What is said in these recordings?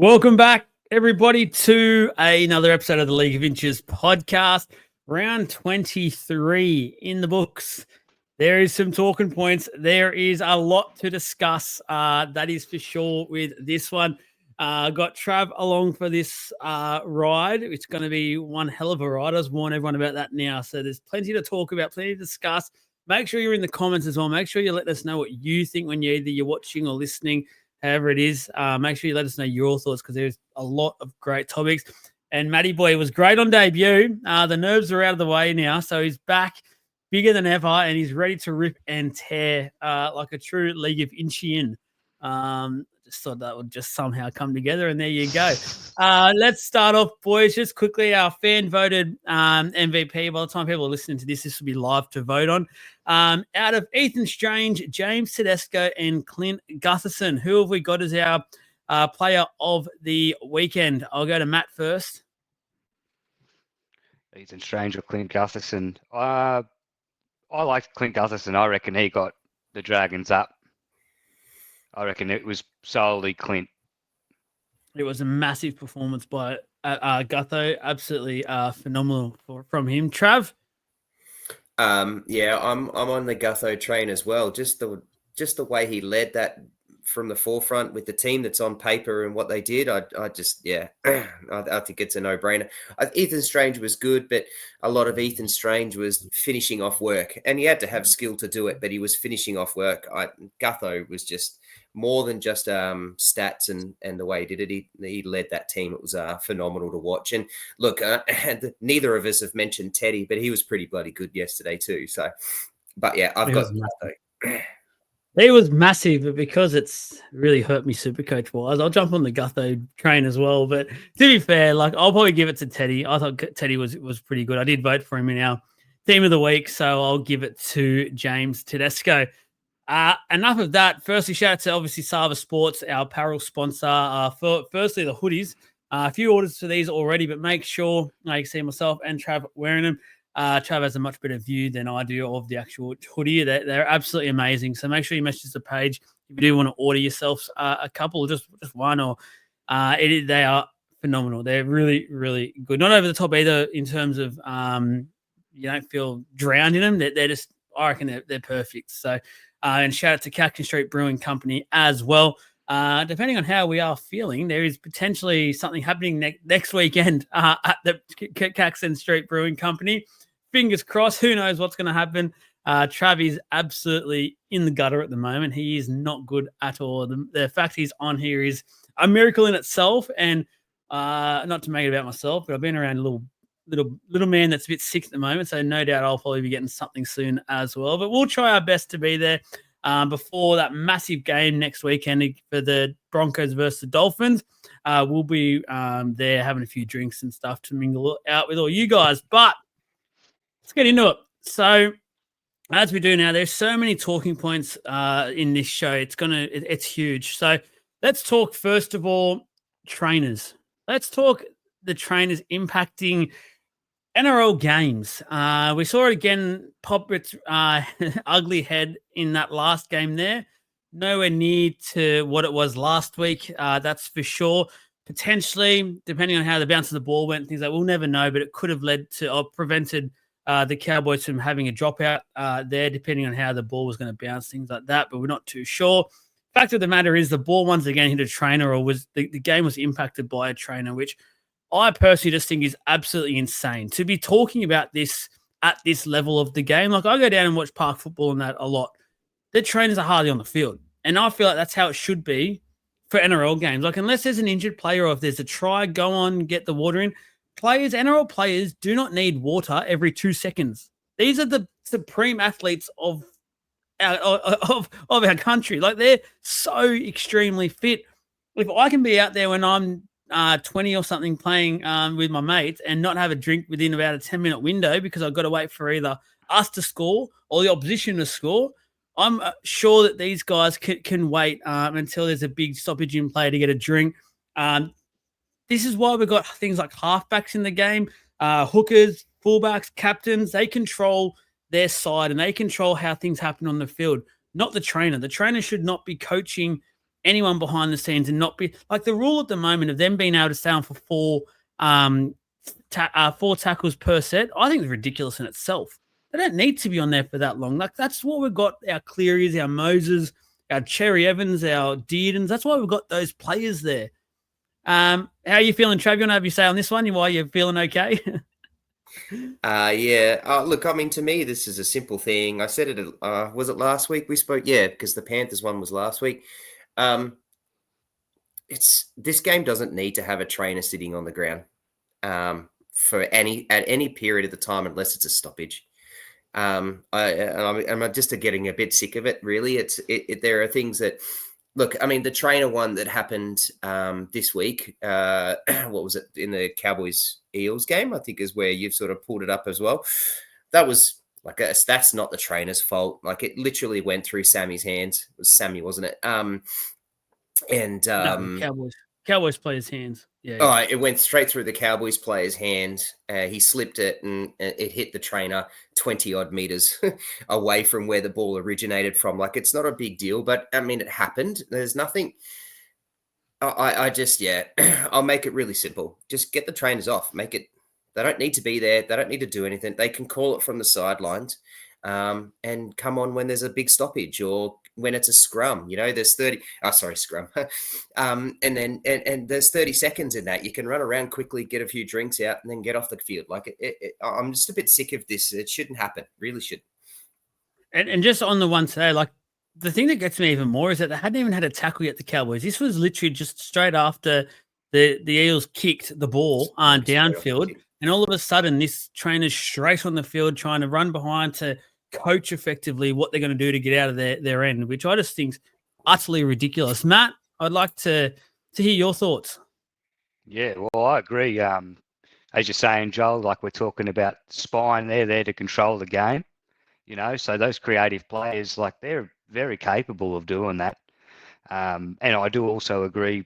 Welcome back, everybody, to another episode of the League of Inches podcast. Round 23 in the books. There is some talking points. There is a lot to discuss. That is for sure with this one. Got Trav along for this ride. It's going to be one hell of a ride. I was warning everyone about that now. So there's plenty to talk about, plenty to discuss. Make sure you're in the comments as well. Make sure you let us know what you think when you're watching or listening. However it is, make sure you let us know your thoughts because there's a lot of great topics. And Matty Boy was great on debut. The nerves are out of the way now, so he's back bigger than ever, and he's ready to rip and tear like a true League of Inchian. Just thought that would just somehow come together, and there you go. Let's start off, boys, just quickly. Our fan-voted MVP. By the time people are listening to this will be live to vote on. Out of Ethan Strange, James Tedesco, and Clint Gutherson, who have we got as our player of the weekend? I'll go to Matt first. Ethan Strange or Clint Gutherson? I liked Clint Gutherson. I reckon he got the Dragons up. I reckon it was solely Clint. It was a massive performance by Gutho. Absolutely phenomenal from him. Trav? Yeah, I'm on the Gutho train as well. Just the way he led that from the forefront with the team that's on paper and what they did. I think it's a no-brainer. Ethan Strange was good, but a lot of Ethan Strange was finishing off work, and he had to have skill to do it, but he was finishing off work. Gutho was just more than just stats and the way he did it. He led that team. It was phenomenal to watch. And look, neither of us have mentioned Teddy, but he was pretty bloody good yesterday too. So, but yeah, I've got Gutho. He was massive, but because it's really hurt me Supercoach wise, I'll jump on the Gutho train as well. But to be fair, like I'll probably give it to Teddy. I thought Teddy was pretty good. I did vote for him in our team of the week, so I'll give it to James Tedesco. Enough of that. Firstly, shout out to obviously Sava Sports, our apparel sponsor. Firstly, the hoodies. A few orders for these already, but make sure you can see myself and Trav wearing them. Trav has a much better view than I do of the actual hoodie. They're absolutely amazing. So make sure you message the page if you do want to order yourselves a couple, just one, or they are phenomenal. They're really, really good. Not over the top either in terms of you don't feel drowned in them. They're just, I reckon they're perfect. So and shout out to Caxton Street Brewing Company as well. Depending on how we are feeling, there is potentially something happening next weekend at the Caxton Street Brewing Company. Fingers crossed. Who knows what's going to happen? Trav is absolutely in the gutter at the moment. He is not good at all. The fact he's on here is a miracle in itself. And not to make it about myself, but I've been around a little man that's a bit sick at the moment. So no doubt I'll probably be getting something soon as well. But we'll try our best to be there before that massive game next weekend for the Broncos versus the Dolphins. We'll be there having a few drinks and stuff to mingle out with all you guys. But let's get into it. So as we do now, there's so many talking points in this show. It's huge. So let's talk first of all trainers. Let's talk the trainers impacting NRL games. We saw it again pop its ugly head in that last game there. Nowhere near to what it was last week. That's for sure. Potentially, depending on how the bounce of the ball went, things like we'll never know, but it could have led to or prevented the Cowboys from having a dropout there, depending on how the ball was going to bounce, things like that. But we're not too sure. Fact of the matter is the ball once again hit a trainer, or was the game was impacted by a trainer, which I personally just think is absolutely insane to be talking about this at this level of the game. Like I go down and watch park football and that a lot. The trainers are hardly on the field. And I feel like that's how it should be for NRL games. Like unless there's an injured player or if there's a try, go on, get the water in. NRL players do not need water every 2 seconds. These are the supreme athletes of our country. Like they're so extremely fit. If I can be out there when I'm 20 or something playing with my mates and not have a drink within about a 10-minute window because I've got to wait for either us to score or the opposition to score, I'm sure that these guys can wait until there's a big stoppage in play to get a drink. This is why we've got things like halfbacks in the game, hookers, fullbacks, captains. They control their side and they control how things happen on the field, not the trainer. The trainer should not be coaching anyone behind the scenes and not be like the rule at the moment of them being able to stay on for four tackles per set. I think it's ridiculous in itself. They don't need to be on there for that long. Like that's what we've got our Clearys, our Moses, our Cherry Evans, our Deardens. That's why we've got those players there. How are you feeling, Trav? You want to have your say on this one? Why you're feeling okay? Yeah. Look, I mean, to me, this is a simple thing. I said it. Was it last week we spoke? Yeah, because the Panthers one was last week. This game doesn't need to have a trainer sitting on the ground at any period of the time unless it's a stoppage. I'm just getting a bit sick of it. Really, there are things that. Look, I mean, the trainer one that happened this week, what was it, in the Cowboys-Eels game, I think is where you've sort of pulled it up as well. That was like, that's not the trainer's fault. Like, it literally went through Sammy's hands. It was Sammy, wasn't it? No, Cowboys players' hands. Yeah. It went straight through the Cowboys player's hand. He slipped it and it hit the trainer 20 odd meters away from where the ball originated from. Like, it's not a big deal, but I mean, it happened. There's nothing. I just, I'll make it really simple. Just get the trainers off. Make it. They don't need to be there. They don't need to do anything. They can call it from the sidelines and come on when there's a big stoppage or when it's a scrum. There's 30. Scrum. And there's 30 seconds in that. You can run around quickly, get a few drinks out, and then get off the field. Like, I'm just a bit sick of this. It shouldn't happen. Really shouldn't. And just on the one today, like, the thing that gets me even more is that they hadn't even had a tackle yet, the Cowboys. This was literally just straight after the Eels kicked the ball downfield. And all of a sudden, this trainer's straight on the field trying to run behind to coach effectively what they're going to do to get out of their end, which I just think's utterly ridiculous. Matt, I'd like to hear your thoughts. Yeah, well, I agree. As you're saying, Joel, like we're talking about spine, they're there to control the game, so those creative players, like they're very capable of doing that. And I do also agree,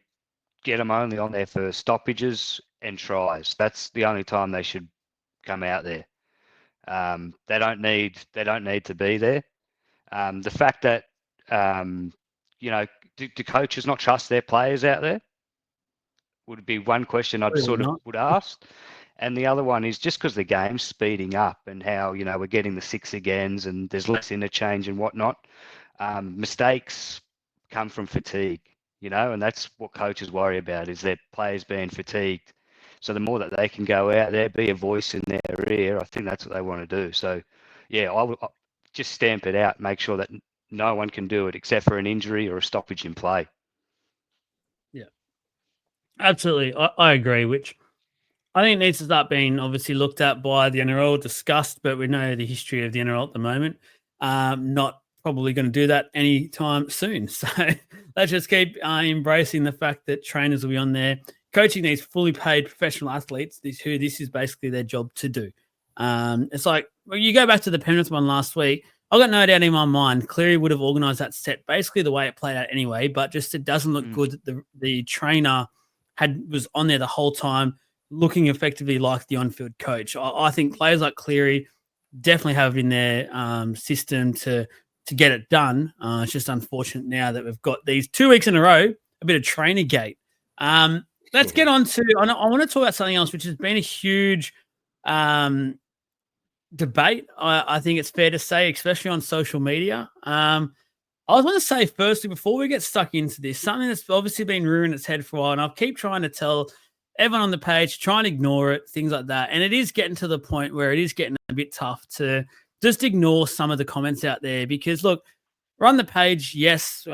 get them only on there for stoppages and tries. That's the only time they should come out there. They don't need to be there. The fact that do coaches not trust their players out there would be one question I'd would ask. And the other one is just because the game's speeding up and how we're getting the 6 agains and there's less interchange and whatnot. Mistakes come from fatigue, and that's what coaches worry about, is their players being fatigued. So the more that they can go out there, be a voice in their ear, I think that's what they want to do. So, yeah, I would just stamp it out, make sure that no one can do it except for an injury or a stoppage in play. Yeah, absolutely. I agree, which I think needs to start being obviously looked at by the NRL, discussed, but we know the history of the NRL at the moment. Not probably going to do that anytime soon. So let's just keep embracing the fact that trainers will be on there coaching these fully paid professional athletes, this is basically their job to do. It's like, well, you go back to the Penrith one last week, I've got no doubt in my mind Cleary would have organised that set basically the way it played out anyway, but just it doesn't look good that the trainer was on there the whole time looking effectively like the on-field coach. I think players like Cleary definitely have in their system to get it done. It's just unfortunate now that we've got these 2 weeks in a row, a bit of trainer gate. Let's get on to, I want to talk about something else, which has been a huge debate. I think it's fair to say, especially on social media. I want to say firstly, before we get stuck into this, something that's obviously been rearing its head for a while, and I keep trying to tell everyone on the page, try and ignore it, things like that. And it is getting to the point where it is getting a bit tough to just ignore some of the comments out there because, look, run the page, yes.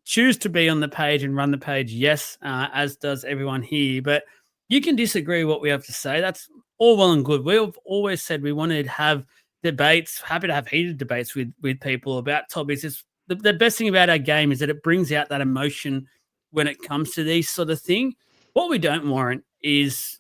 Choose to be on the page and run the page, yes, as does everyone here. But you can disagree with what we have to say. That's all well and good. We've always said we wanted to have debates, happy to have heated debates with people about topics. It's the best thing about our game is that it brings out that emotion when it comes to these sort of thing. What we don't warrant is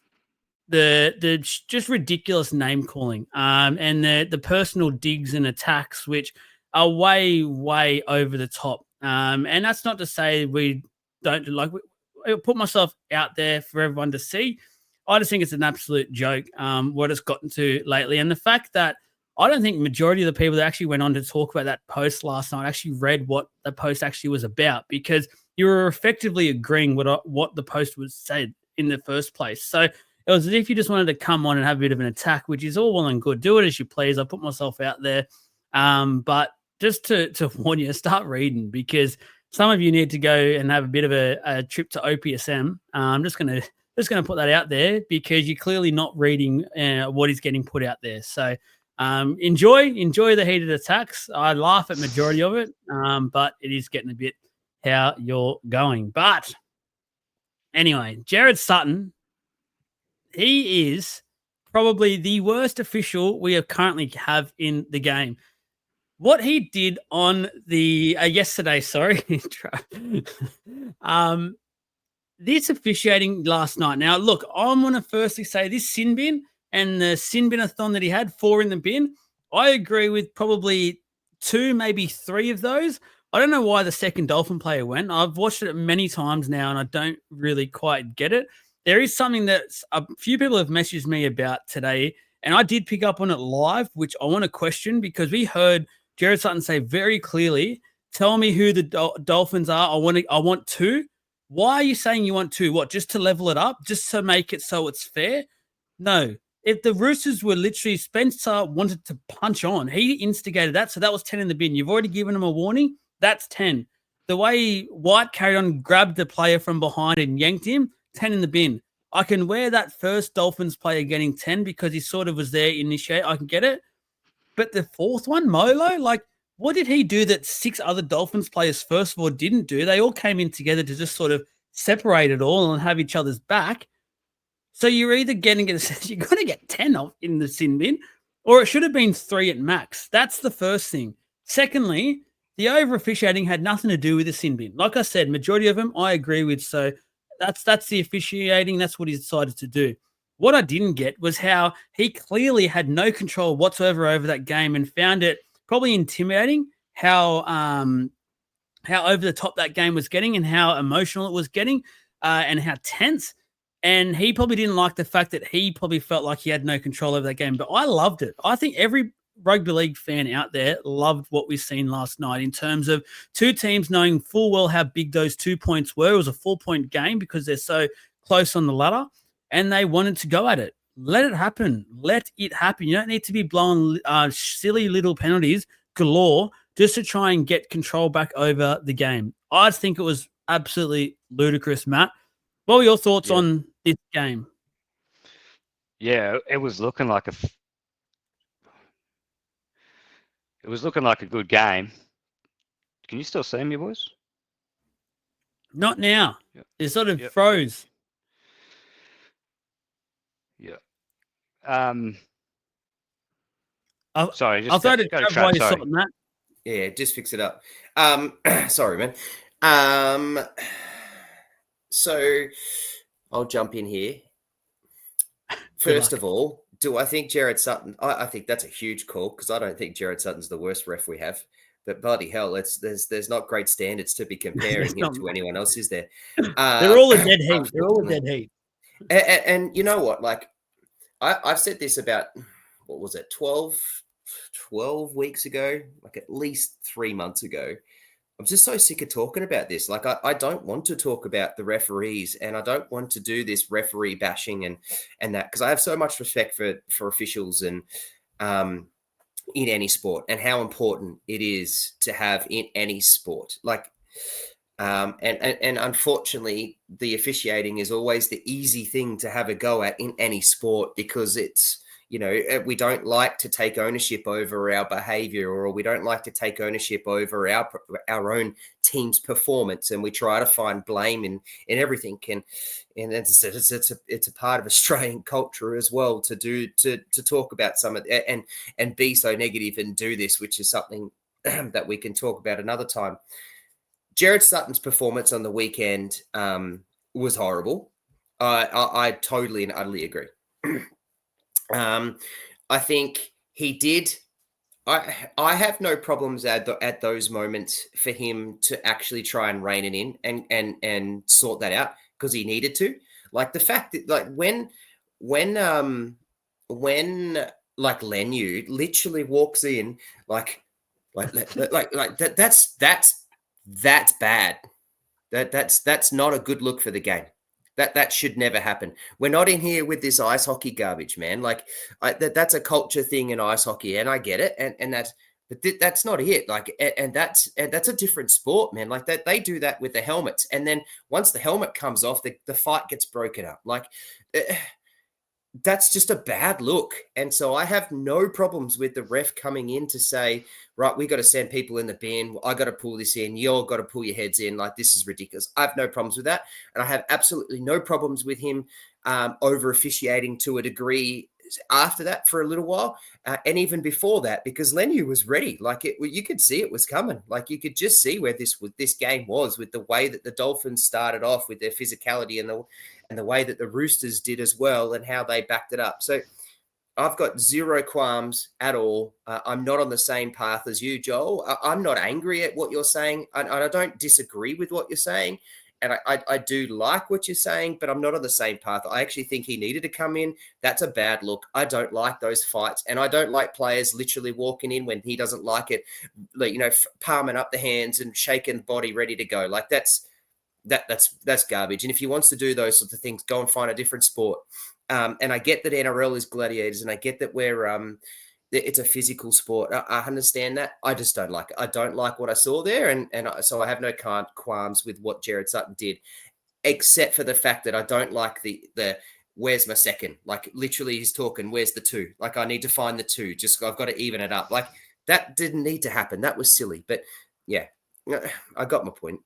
the just ridiculous name calling and the personal digs and attacks, which are way, way over the top. And that's not to say we don't I put myself out there for everyone to see. I just think it's an absolute joke what it's gotten to lately. And the fact that I don't think majority of the people that actually went on to talk about that post last night actually read what the post actually was about, because you were effectively agreeing what the post was said in the first place. So it was as if you just wanted to come on and have a bit of an attack, which is all well and good. Do it as you please. I put myself out there. But just to warn you, start reading, because some of you need to go and have a bit of a trip to OPSM. I'm just gonna put that out there, because you're clearly not reading what is getting put out there. So enjoy the heated attacks. I laugh at majority of it, but it is getting a bit how you're going. But anyway, Jared Sutton, he is probably the worst official we currently have in the game. What he did on the yesterday, this officiating last night. Now, look, I'm going to firstly say this sin bin and the sin bin-a-thon that he had, 4 in the bin, I agree with probably 2, maybe 3 of those. I don't know why the second Dolphin player went. I've watched it many times now, and I don't really quite get it. There is something that a few people have messaged me about today, and I did pick up on it live, which I want to question, because we heard Jared Sutton say very clearly, tell me who the Dolphins are. I want 2. Why are you saying you want 2? What, just to level it up? Just to make it so it's fair? No. If the Roosters were literally, Spencer wanted to punch on. He instigated that, so that was 10 in the bin. You've already given him a warning. That's 10. The way White carried on, grabbed the player from behind and yanked him, 10 in the bin. I can wear that first Dolphins player getting 10 because he sort of was there initiate. I can get it. But the fourth one, Molo, like, what did he do that 6 other Dolphins players, first of all, didn't do? They all came in together to just sort of separate it all and have each other's back. So you're either getting it, you're going to get 10 off in the sin bin, or it should have been 3 at max. That's the first thing. Secondly, the over officiating had nothing to do with the sin bin. Like I said, majority of them I agree with. So that's the officiating. That's what he decided to do. What I didn't get was how he clearly had no control whatsoever over that game, and found it probably intimidating how over the top that game was getting, and how emotional it was getting, and how tense. And he probably didn't like the fact that he probably felt like he had no control over that game. But I loved it. I think every rugby league fan out there loved what we've seen last night, in terms of 2 teams knowing full well how big those 2 points were. It was a 4-point game because they're so close on the ladder, and they wanted to go at it. Let it happen. Let it happen. You don't need to be blowing silly little penalties galore just to try and get control back over the game. I think it was absolutely ludicrous, Matt. What were your thoughts on this game? Yeah, it was looking like a good game. Can you still see me, boys? Not now. Yep. It sort of froze. Yeah. Sorry, I'll throw it to Trav while you're sorting that. Yeah, just fix it up. Sorry, man. So I'll jump in here. First of all, do I think Jared Sutton? I think that's a huge call, because I don't think Jared Sutton's the worst ref we have. But bloody hell, there's not great standards to be comparing him to anyone else, is there? They're all a dead heat. They're all a dead heat. And you know what? Like, I've said this about, what was it, 12 weeks ago, like at least 3 months ago. I'm just so sick of talking about this. Like, I don't want to talk about the referees, and I don't want to do this referee bashing and that, because I have so much respect for officials and in any sport, and how important it is to have in any sport. Like, and unfortunately, the officiating is always the easy thing to have a go at in any sport, because it's, you know, we don't like to take ownership over our behavior, or we don't like to take ownership over our own team's performance, and we try to find blame in everything. And it's a part of Australian culture as well to talk about some of and be so negative and do this, which is something that we can talk about another time. Jared Sutton's performance on the weekend was horrible. I totally and utterly agree. I think he did. I have no problems at those moments for him to actually try and rein it in and sort that out, because he needed to. Like, the fact that, like, when like Lenu literally walks in like that, that's bad. That's not a good look for the game. That should never happen. We're not in here with this ice hockey garbage, man. Like that's a culture thing in ice hockey, and I get it, and that's not it. Like, and that's a different sport, man. Like that, they do that with the helmets, and then once the helmet comes off, the fight gets broken up. Like, that's just a bad look. And so I have no problems with the ref coming in to say, right, we got to send people in the bin. I got to pull this in. You're got to pull your heads in. Like, this is ridiculous. I have no problems with that. And I have absolutely no problems with him over officiating to a degree after that for a little while. And even before that, because Lenu was ready. Like, you could see it was coming. Like, you could just see where this game was with the way that the Dolphins started off with their physicality and the way that the Roosters did as well and how they backed it up. So I've got zero qualms at all. I'm not on the same path as you, Joel. I'm not angry at what you're saying. I don't disagree with what you're saying. And I do like what you're saying, but I'm not on the same path. I actually think he needed to come in. That's a bad look. I don't like those fights. And I don't like players literally walking in when he doesn't like it, like, palming up the hands and shaking the body ready to go. Like, that's garbage. And if he wants to do those sorts of things, go and find a different sport. And I get that NRL is gladiators, and I get that it's a physical sport. I understand that. I just don't like it. I don't like what I saw there, so I have no qualms with what Jared Sutton did, except for the fact that I don't like the where's my second? Like, literally, he's talking, where's the two? Like, I need to find the two. Just I've got to even it up. Like, that didn't need to happen. That was silly. But yeah, I got my point.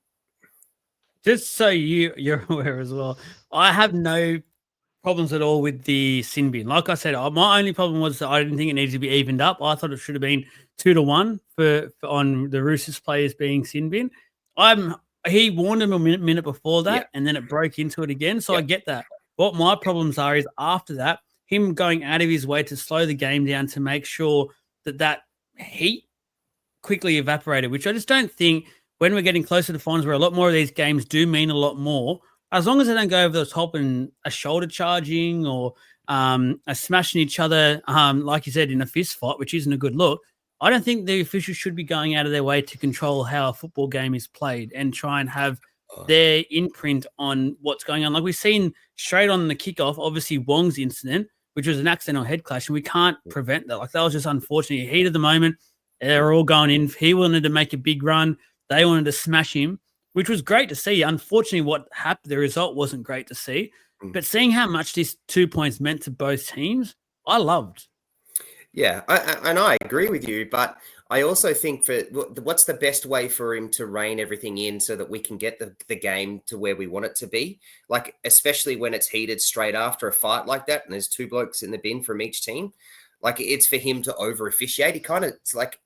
Just so you're aware as well, I have no problems at all with the sin bin. Like I said, my only problem was that I didn't think it needed to be evened up. I thought it should have been 2-1 for on the Roosters players being sin bin. He warned him a minute before that, and then it broke into it again. So I get that. What my problems are is after that, him going out of his way to slow the game down to make sure that heat quickly evaporated, which I just don't think when we're getting closer to finals where a lot more of these games do mean a lot more, as long as they don't go over the top and a shoulder charging or a smashing each other, like you said, in a fist fight, which isn't a good look, I don't think the officials should be going out of their way to control how a football game is played and try and have their imprint on what's going on. Like we've seen straight on the kickoff, obviously Wong's incident, which was an accidental head clash, and we can't prevent that. Like that was just unfortunate. Heat of the moment, they're all going in. He wanted to make a big run. They wanted to smash him, which was great to see. Unfortunately, what happened, the result wasn't great to see. But seeing how much these 2 points meant to both teams, I loved. Yeah, I agree with you, but I also think what's the best way for him to rein everything in so that we can get the game to where we want it to be? Like, especially when it's heated straight after a fight like that and there's two blokes in the bin from each team. Like, it's for him to over officiate. He kind of, it's like,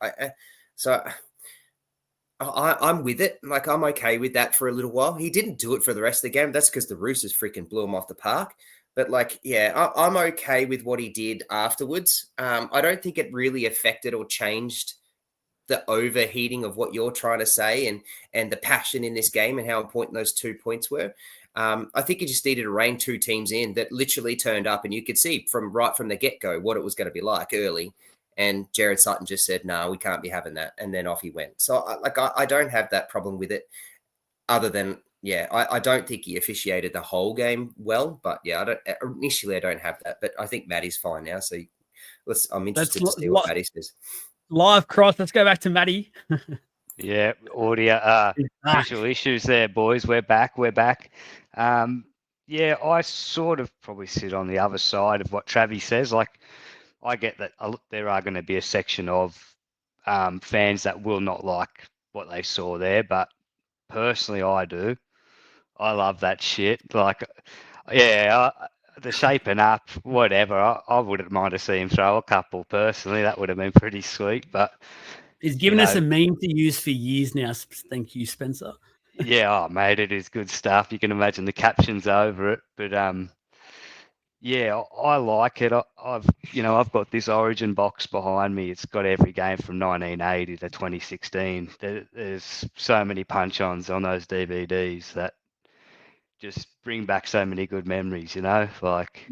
I'm with it. Like, I'm okay with that for a little while. He didn't do it for the rest of the game. That's because the Roosters freaking blew him off the park. But like, yeah, I'm okay with what he did afterwards. I don't think it really affected or changed the overheating of what you're trying to say and the passion in this game and how important those 2 points were. I think he just needed to rein two teams in that literally turned up, and you could see right from the get-go what it was going to be like early. And Jared Sutton just said, no, we can't be having that. And then off he went. So I don't have that problem with it other than, yeah, I don't think he officiated the whole game well, but yeah, I don't have that, but I think Matty's fine now. So I'm interested to see what Matty says. Live cross. Let's go back to Matty. Yeah, audio, visual issues there, boys. We're back. Yeah, I sort of probably sit on the other side of what Travi says. Like, I get that there are going to be a section of fans that will not like what they saw there, but personally, I do. I love that shit. Like, yeah, the shaping up, whatever. I wouldn't mind to see him throw a couple personally. That would have been pretty sweet. But he's given us a meme to use for years now. Thank you, Spencer. Yeah, mate, it is good stuff. You can imagine the captions over it. But yeah, I like it. I've got this Origin box behind me. It's got every game from 1980 to 2016. There's so many punch-ons on those DVDs that just bring back so many good memories, like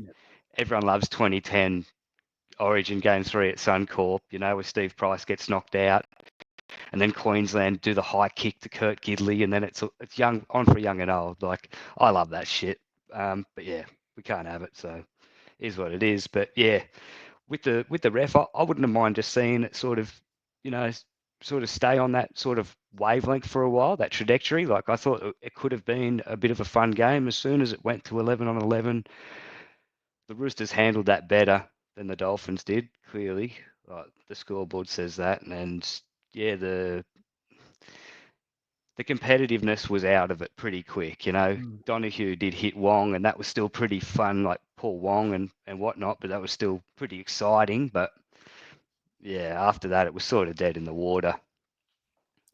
everyone loves 2010 Origin Game 3 at Suncorp, where Steve Price gets knocked out and then Queensland do the high kick to Kurt Gidley, and then it's young on for young and old. Like, I love that shit. But yeah, we can't have it, so it is what it is. But yeah, with the ref, I wouldn't have mind just seeing it sort of, sort of stay on that sort of wavelength for a while, that trajectory. Like, I thought it could have been a bit of a fun game. As soon as it went to 11 on 11, the Roosters handled that better than the Dolphins did, clearly. The scoreboard says that. And yeah, the competitiveness was out of it pretty quick. Donahue did hit Wong, and that was still pretty fun, like Paul Wong and whatnot, but that was still pretty exciting. But yeah, after that, it was sort of dead in the water.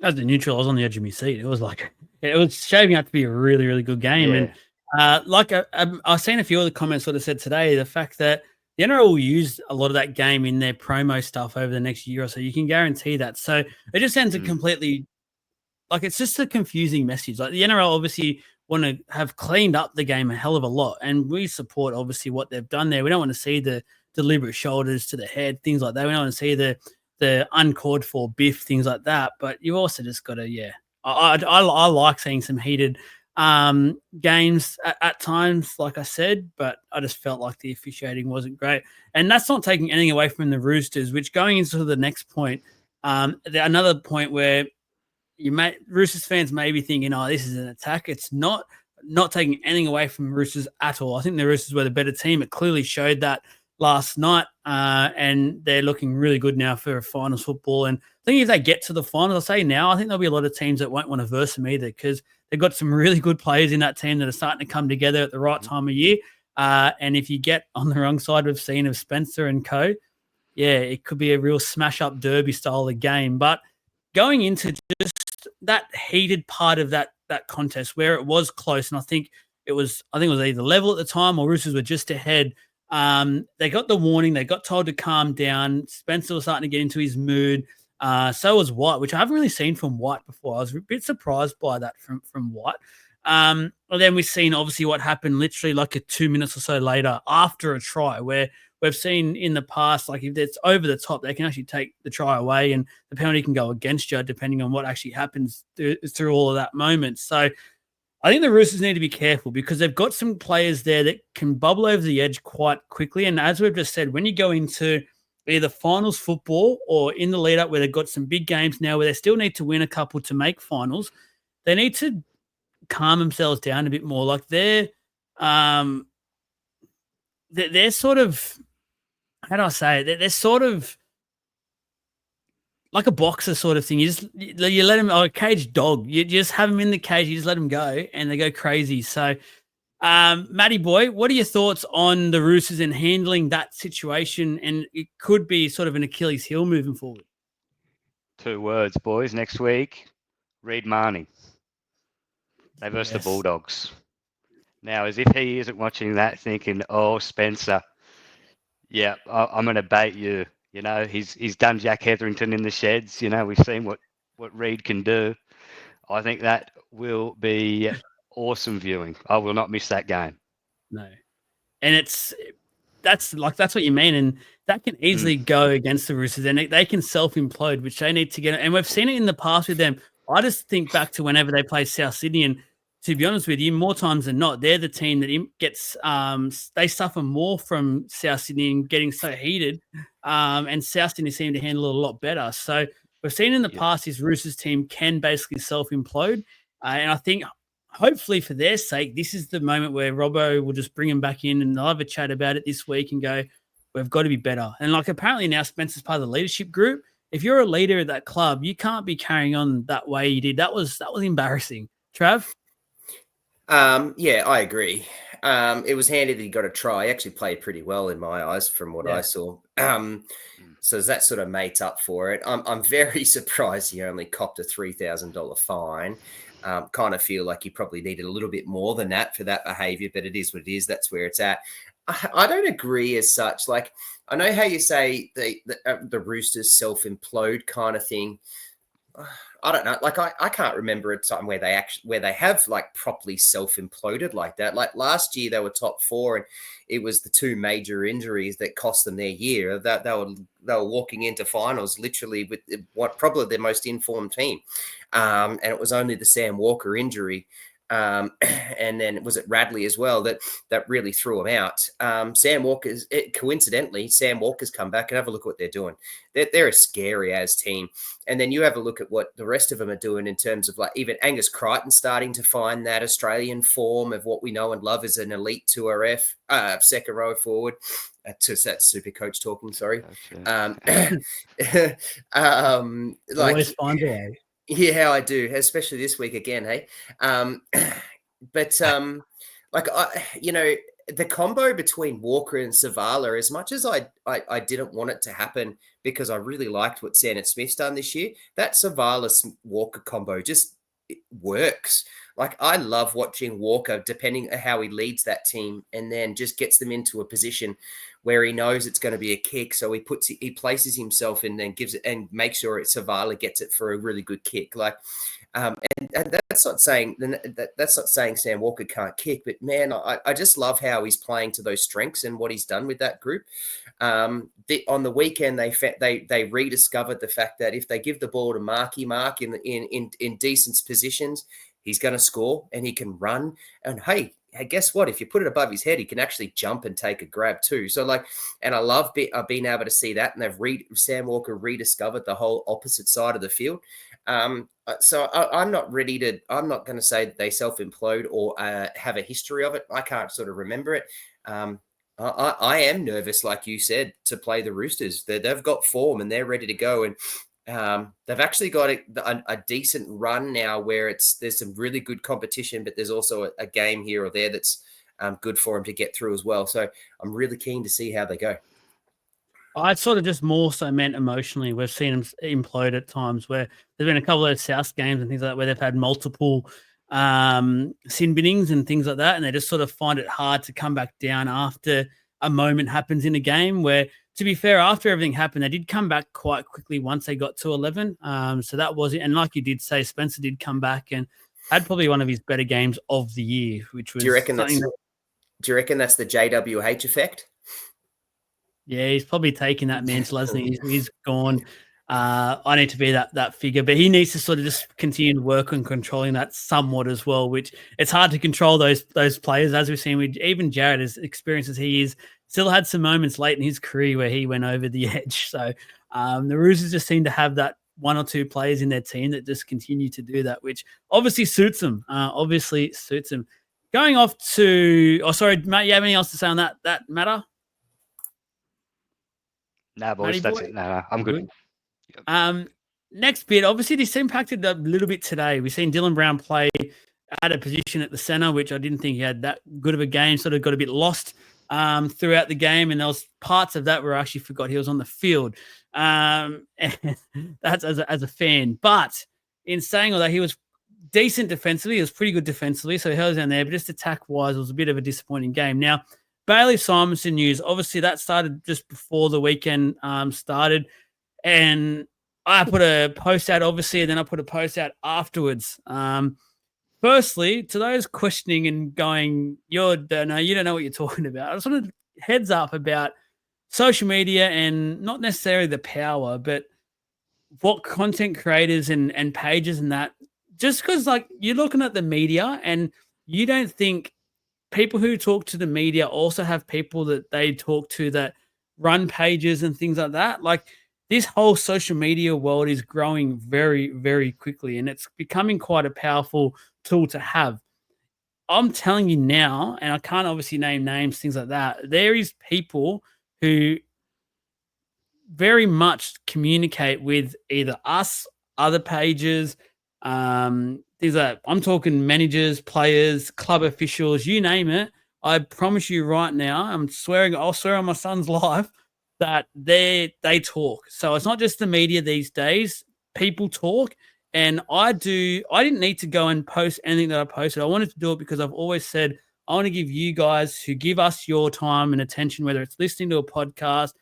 As the neutral, I was on the edge of my seat. It was shaping up to be a really, really good game. Yeah. And I've seen a few of the comments sort of said today, the fact that the NRL will use a lot of that game in their promo stuff over the next year or so. You can guarantee that. So it just sends a completely, like, it's just a confusing message. Like, the NRL obviously want to have cleaned up the game a hell of a lot, and we support obviously what they've done there. We don't want to see the deliberate shoulders to the head, things like that. We don't want to see the uncalled for biff, things like that. But you also just got to, I like seeing some heated games at times, like I said, but I just felt like the officiating wasn't great. And that's not taking anything away from the Roosters, which, going into the next point, another point where Roosters fans may be thinking, oh, this is an attack. It's not taking anything away from Roosters at all. I think the Roosters were the better team. It clearly showed that last night, and they're looking really good now for finals football. And I think if they get to the finals, I'll say now, I think there'll be a lot of teams that won't want to verse them either, because they've got some really good players in that team that are starting to come together at the right time of year. And if you get on the wrong side, we've seen of Spencer and co, yeah, it could be a real smash-up derby style of game. But going into just that heated part of that contest where it was close, and I think it was either level at the time or Roosters were just ahead. They got the warning. They got told to calm down. Spencer was starting to get into his mood. So was White, which I haven't really seen from White before. I was a bit surprised by that from White. And then we've seen obviously what happened literally like 2 minutes or so later after a try, where we've seen in the past, like, if it's over the top, they can actually take the try away and the penalty can go against you depending on what actually happens through all of that moment. So I think the Roosters need to be careful because they've got some players there that can bubble over the edge quite quickly. And as we've just said, when you go into either finals football or in the lead up where they've got some big games now where they still need to win a couple to make finals, they need to calm themselves down a bit more. Like, they're sort of, how do I say it? They're sort of like a boxer sort of thing. You let them, or a caged dog. You just have them in the cage. You just let them go, and they go crazy. So, Matty boy, what are your thoughts on the Roosters in handling that situation? And it could be sort of an Achilles heel moving forward. 2 words, boys. Next week, Reed Marnie. They versus the Bulldogs. Now, as if he isn't watching that thinking, oh, Spencer, yeah, I'm going to bait you. He's done Jack Hetherington in the sheds. We've seen what Reed can do. I think that will be awesome viewing. I will not miss that game. No. And that's what you mean. And that can easily go against the Roosters, and they can self-implode, which they need to get. And we've seen it in the past with them. I just think back to whenever they play South Sydney, and to be honest with you, more times than not, they're the team that gets they suffer more from South Sydney and getting so heated, and South Sydney seem to handle it a lot better. So we've seen in the past this Roosters team can basically self-implode, and I think hopefully for their sake, this is the moment where Robbo will just bring him back in and they'll have a chat about it this week and go, we've got to be better. And like, apparently now Spencer's part of the leadership group. If you're a leader of that club, you can't be carrying on that way you did. That was embarrassing. Trav? Yeah, I agree. It was handy that he got a try. He actually played pretty well in my eyes from what I saw. So that sort of mates up for it. I'm very surprised he only copped a $3,000 fine. Kind of feel like he probably needed a little bit more than that for that behavior, but it is what it is. That's where it's at. I don't agree as such. Like, I know how you say the Roosters self-implode kind of thing. I don't know. Like I can't remember a time where they have like properly self-imploded like that. Like last year they were top 4, and it was the 2 major injuries that cost them their year. That they were walking into finals literally with what probably their most informed team, and it was only the Sam Walker injury. And then was it Radley as well that really threw him out. Coincidentally, Sam Walker's come back, and have a look at what they're doing. They're a scary as team. And then you have a look at what the rest of them are doing in terms of like even Angus Crichton starting to find that Australian form of what we know and love as an elite 2RF, second row forward. That's super coach talking, sorry. Okay. Always find a way. Yeah, I do, especially this week again, hey. Like the combo between Walker and Savala, as much as I didn't want it to happen because I really liked what Sandon Smith's done this year, that Savala-Walker combo just works. Like I love watching Walker, depending on how he leads that team, and then just gets them into a position where he knows it's going to be a kick. So he places himself and then gives it and makes sure Savala gets it for a really good kick. Like, and that's not saying Sam Walker can't kick, but man, I just love how he's playing to those strengths and what he's done with that group. On the weekend, they rediscovered the fact that if they give the ball to Mark in decent positions, he's going to score and he can run. And hey, guess what? If you put it above his head, he can actually jump and take a grab too. So and I love being able to see that. And Sam Walker rediscovered the whole opposite side of the field. So I'm not going to say that they self-implode or have a history of it. I can't sort of remember it. I am nervous, like you said, to play the Roosters. They've got form and they're ready to go. And they've actually got a decent run now where there's some really good competition, but there's also a game here or there that's good for them to get through as well. So I'm really keen to see how they go. I sort of just more so meant emotionally. We've seen them implode at times where there's been a couple of South games and things like that where they've had multiple sin binnings and things like that, and they just sort of find it hard to come back down after a moment happens in a game where, to be fair, after everything happened, they did come back quite quickly once they got to 11. So that was it. And like you did say, Spencer did come back and had probably one of his better games of the year, which was. Do you reckon that's the JWH effect? Yeah, he's probably taken that mantle, hasn't he? He's gone. I need to be that figure, but he needs to sort of just continue to work on controlling that somewhat as well, which it's hard to control those players, as we've seen with even Jared, as experienced as he is, still had some moments late in his career where he went over the edge. So the Roosters just seem to have that one or two players in their team that just continue to do that, which obviously suits them. Going off to, sorry, Matt, you have anything else to say on that matter? No, boys, that's it. No, I'm good. Next bit, obviously this impacted a little bit today. We've seen Dylan Brown play at a position at the center, which I didn't think he had that good of a game, sort of got a bit lost throughout the game, and there was parts of that where I actually forgot he was on the field. And that's as a fan. But in saying all that, he was decent defensively. He was pretty good defensively, so he held down there, but just attack-wise, it was a bit of a disappointing game. Now, Bailey Simonson news, obviously that started just before the weekend started, and I put a post out, obviously, and then I put a post out afterwards. Firstly, to those questioning and going, you don't know what you're talking about, I just wanted heads up about social media and not necessarily the power, but what content creators and pages and that, just because like you're looking at the media and you don't think people who talk to the media also have people that they talk to that run pages and things like that. Like this whole social media world is growing very, very quickly, and it's becoming quite a powerful tool to have. I'm telling you now, and I can't obviously name names, things like that. There is people who very much communicate with either us, other pages, things like I'm talking managers, players, club officials, you name it. I promise you right now, I'll swear on my son's life that they talk. So it's not just the media these days. People talk. And I didn't need to go and post anything that I posted. I wanted to do it because I've always said, I want to give you guys who give us your time and attention, whether it's listening to a podcast,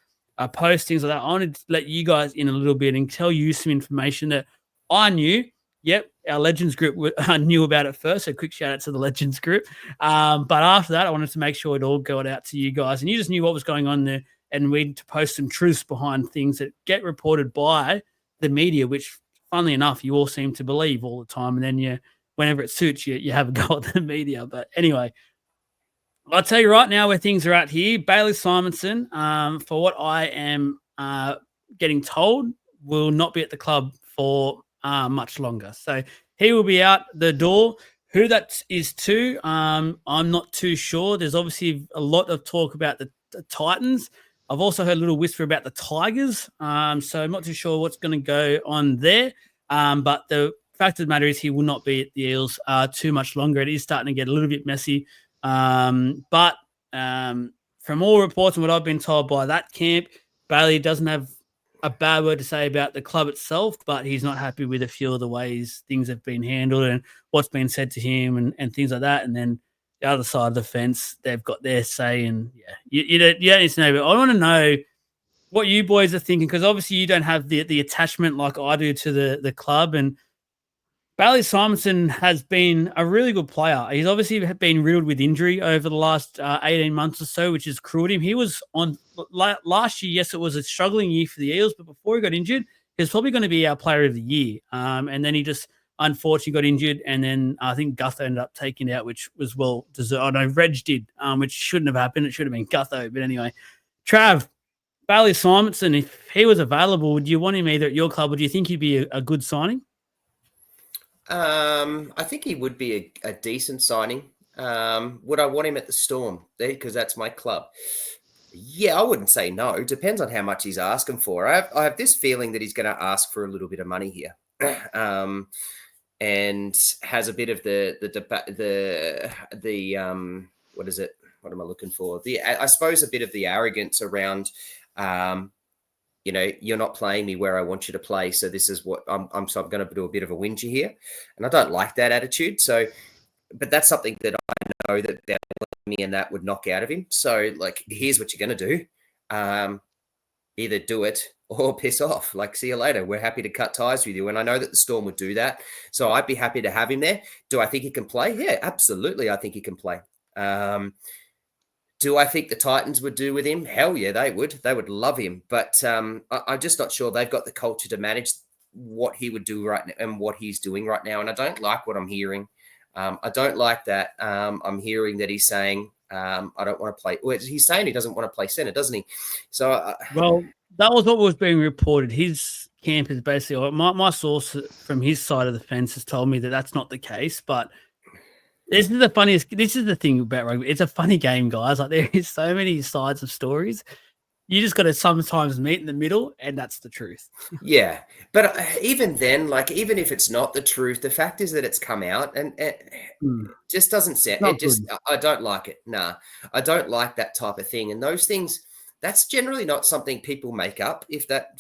post, things like that. I wanted to let you guys in a little bit and tell you some information that I knew. Yep, our Legends group knew about it first. So quick shout out to the Legends group. But after that, I wanted to make sure it all got out to you guys, and you just knew what was going on there, and we had to post some truths behind things that get reported by the media, which, funnily enough, you all seem to believe all the time, and then whenever it suits you, you have a go at the media. But anyway, I'll tell you right now where things are at here. Bailey Simonson, for what I am getting told, will not be at the club for much longer. So he will be out the door. Who that is to, I'm not too sure. There's obviously a lot of talk about the Titans. I've also heard a little whisper about the Tigers. So I'm not too sure what's going to go on there. But the fact of the matter is he will not be at the Eels too much longer. It is starting to get a little bit messy. But from all reports and what I've been told by that camp, Bailey doesn't have a bad word to say about the club itself, but he's not happy with a few of the ways things have been handled and what's been said to him and things like that. And then the other side of the fence, they've got their say. And you don't need to know, but I want to know what you boys are thinking, because obviously you don't have the attachment like I do to the club. And Bailey Simonson has been a really good player. He's obviously been riddled with injury over the last 18 months or so, which has cruelled him. He was on last year. Yes, it was a struggling year for the Eels, but before he got injured, he was probably going to be our player of the year. And then he just unfortunately got injured. And then I think Gutho ended up taking it out, which was well deserved. I know Reg did, which shouldn't have happened. It should have been Gutho. But anyway, Trav, Bailey Simonson, if he was available, would you want him either at your club, or do you think he'd be a good signing? I think he would be a decent signing. Would I want him at the Storm there, because that's my club? Yeah, I wouldn't say no. Depends on how much he's asking for. I have this feeling that he's going to ask for a little bit of money here, and has a bit of the what is it? What am I looking for? I suppose a bit of the arrogance around. You're not playing me where I want you to play. So this is what I'm going to do a bit of a whinger here. And I don't like that attitude. So, but that's something that I know that me and that would knock out of him. So here's what you're going to do. Either do it or piss off. See you later. We're happy to cut ties with you. And I know that the Storm would do that. So I'd be happy to have him there. Do I think he can play? Yeah, absolutely. I think he can play. Do I think the Titans would do with him? Hell yeah, they would. They would love him. But I'm just not sure they've got the culture to manage what he would do right now and what he's doing right now. And I don't like what I'm hearing. I don't like that. I'm hearing that he's saying, I don't want to play. Well, he's saying he doesn't want to play centre, doesn't he? So, well, that was what was being reported. His camp is basically, my source from his side of the fence has told me that that's not the case, but this is the thing about rugby. It's a funny game, guys. There is so many sides of stories. You just got to sometimes meet in the middle, and that's the truth. Yeah. But even then, even if it's not the truth, the fact is that it's come out and it just doesn't sound, I don't like it. Nah, I don't like that type of thing. And those things, that's generally not something people make up. If that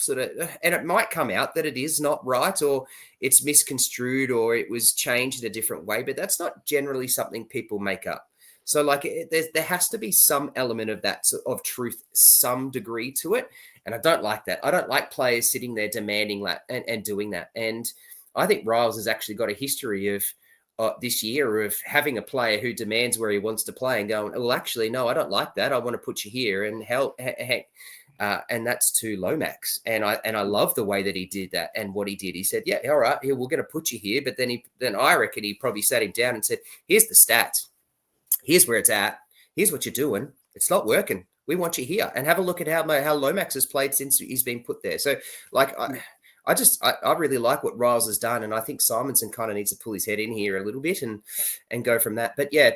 and it might come out that it is not right, or it's misconstrued, or it was changed in a different way, but that's not generally something people make up. So there has to be some element of that, of truth, some degree to it. And I don't like that. I don't like players sitting there demanding that and doing that. And I think Riles has actually got a history of this year of having a player who demands where he wants to play and going, well, actually, no, I don't like that. I want to put you here. And and that's to Lomax. And I love the way that he did that and what he did. He said, yeah, all right, we're going to put you here. But then I reckon he probably sat him down and said, here's the stats. Here's where it's at. Here's what you're doing. It's not working. We want you here. And have a look at how Lomax has played since he's been put there. So, I really like what Riles has done, and I think Simonson kind of needs to pull his head in here a little bit and go from that. But yeah,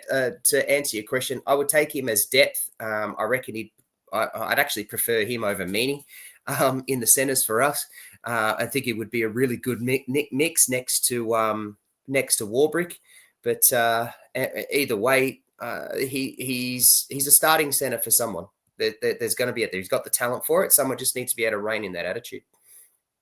to answer your question, I would take him as depth. I reckon I'd actually prefer him over Meany in the centres for us. I think it would be a really good mix next to Warbrick. But either way, he's a starting centre for someone. There's going to be he's got the talent for it. Someone just needs to be able to rein in that attitude.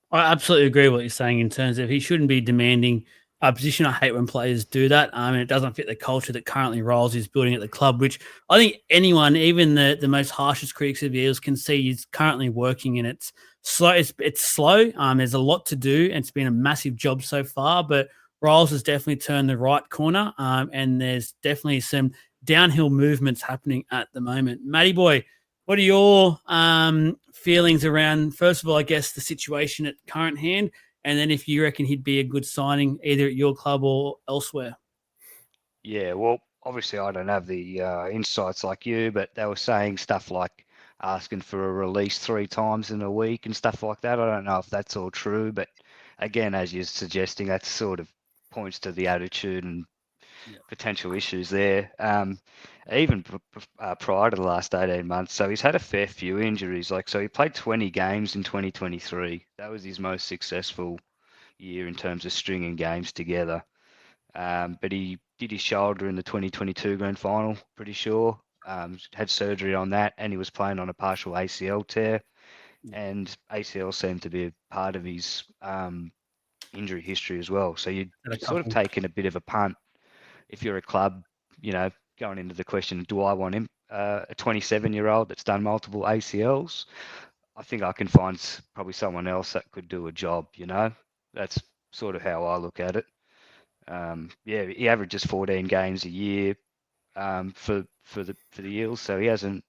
I absolutely agree with what you're saying in terms of he shouldn't be demanding position. I hate when players do that. It doesn't fit the culture that currently Riles is building at the club, which I think anyone, even the most harshest critics of the Eels, can see is currently working, and it's slow. It's slow. There's a lot to do, and it's been a massive job so far, but Riles has definitely turned the right corner, and there's definitely some downhill movements happening at the moment. Matty boy, what are your feelings around, first of all, I guess, the situation at current hand, and then if you reckon he'd be a good signing either at your club or elsewhere? Yeah, well, obviously I don't have the insights like you, but they were saying stuff like asking for a release 3 times in a week and stuff like that. I don't know if that's all true, but again, as you're suggesting, that sort of points to the attitude and potential issues there. Even prior to the last 18 months, so he's had a fair few injuries. So he played 20 games in 2023. That was his most successful year in terms of stringing games together. But he did his shoulder in the 2022 grand final, pretty sure. Had surgery on that, and he was playing on a partial ACL tear. And ACL seemed to be a part of his injury history as well. So you're sort of taking a bit of a punt if you're a club, going into the question, do I want him, a 27-year-old that's done multiple ACLs? I think I can find probably someone else that could do a job, That's sort of how I look at it. He averages 14 games a year for the Eels, so he hasn't.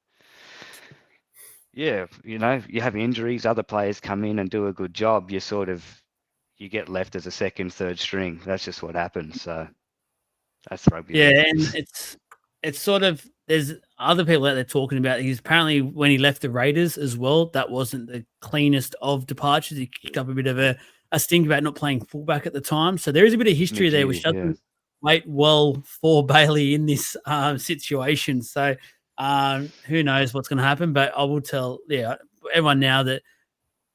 Yeah, you have injuries, other players come in and do a good job. You get left as a second, third string. That's just what happens. So that's rugby. Yeah, and it's sort of, there's other people out there talking about, he's apparently, when he left the Raiders as well, that wasn't the cleanest of departures. He kicked up a bit of a stink about not playing fullback at the time. So there is a bit of history there, which doesn't wait well for Bailey in this situation. So who knows what's going to happen? But I will tell everyone now that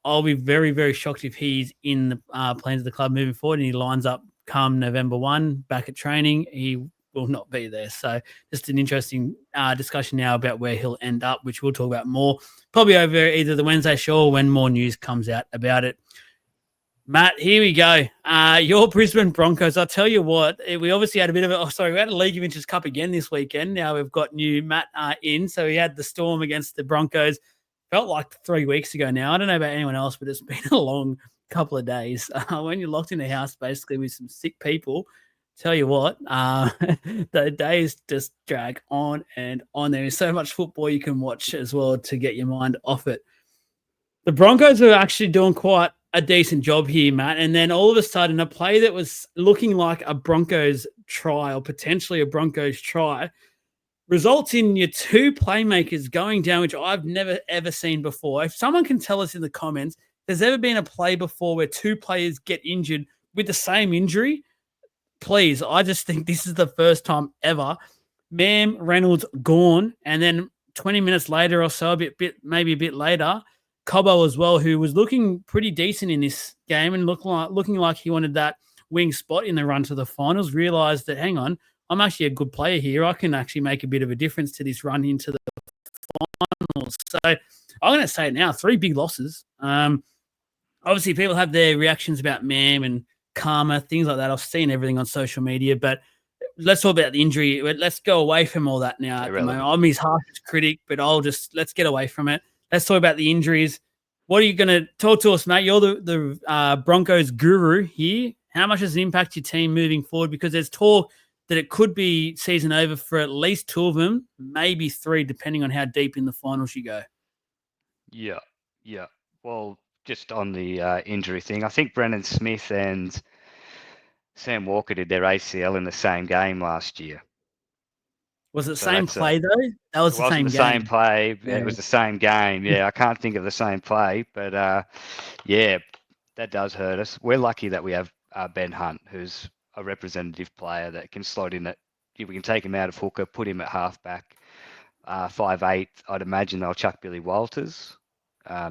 I'll be very, very shocked if he's in the plans of the club moving forward and he lines up come November 1 back at training. He will not be there. So just an interesting discussion now about where he'll end up, which we'll talk about more probably over either the Wednesday show or when more news comes out about it. Matt, here we go. Your Brisbane Broncos. I'll tell you what, we obviously had a bit of we had a League of Inches Cup again this weekend. Now we've got new Matt in. So we had the Storm against the Broncos. Felt like 3 weeks ago now. I don't know about anyone else, but it's been a long couple of days. When you're locked in a house basically with some sick people, tell you what, the days just drag on and on. There is so much football you can watch as well to get your mind off it. The Broncos are actually doing quite a decent job here, Matt. And then all of a sudden, a play that was looking like a Broncos try or potentially a Broncos try results in your two playmakers going down, which I've never, ever seen before. If someone can tell us in the comments, there's ever been a play before where two players get injured with the same injury, please. I just think this is the first time ever. Mam Reynolds gone, and then 20 minutes later or so, maybe a bit later, Cobbo as well, who was looking pretty decent in this game and looking like he wanted that wing spot in the run to the finals, realised that, hang on, I'm actually a good player here. I can actually make a bit of a difference to this run into the finals. So I'm going to say it now, 3 big losses. Obviously, people have their reactions about Mam and Karma, things like that. I've seen everything on social media, but let's talk about the injury. Let's go away from all that now. At the moment. I'm his harshest critic, but let's get away from it. Let's talk about the injuries. What are you going to talk to us, Matt? You're the Broncos guru here. How much does it impact your team moving forward? Because there's talk that it could be season over for at least 2 of them, maybe 3, depending on how deep in the finals you go. Yeah. Well, just on the injury thing, I think Brennan Smith and Sam Walker did their ACL in the same game last year. Was it the same play, though? That was the same game. It wasn't the same play. Yeah. It was the same game. Yeah, I can't think of the same play. But, that does hurt us. We're lucky that we have Ben Hunt, who's a representative player that can slot in. We can take him out of hooker, put him at halfback. 5'8", I'd imagine they'll chuck Billy Walters.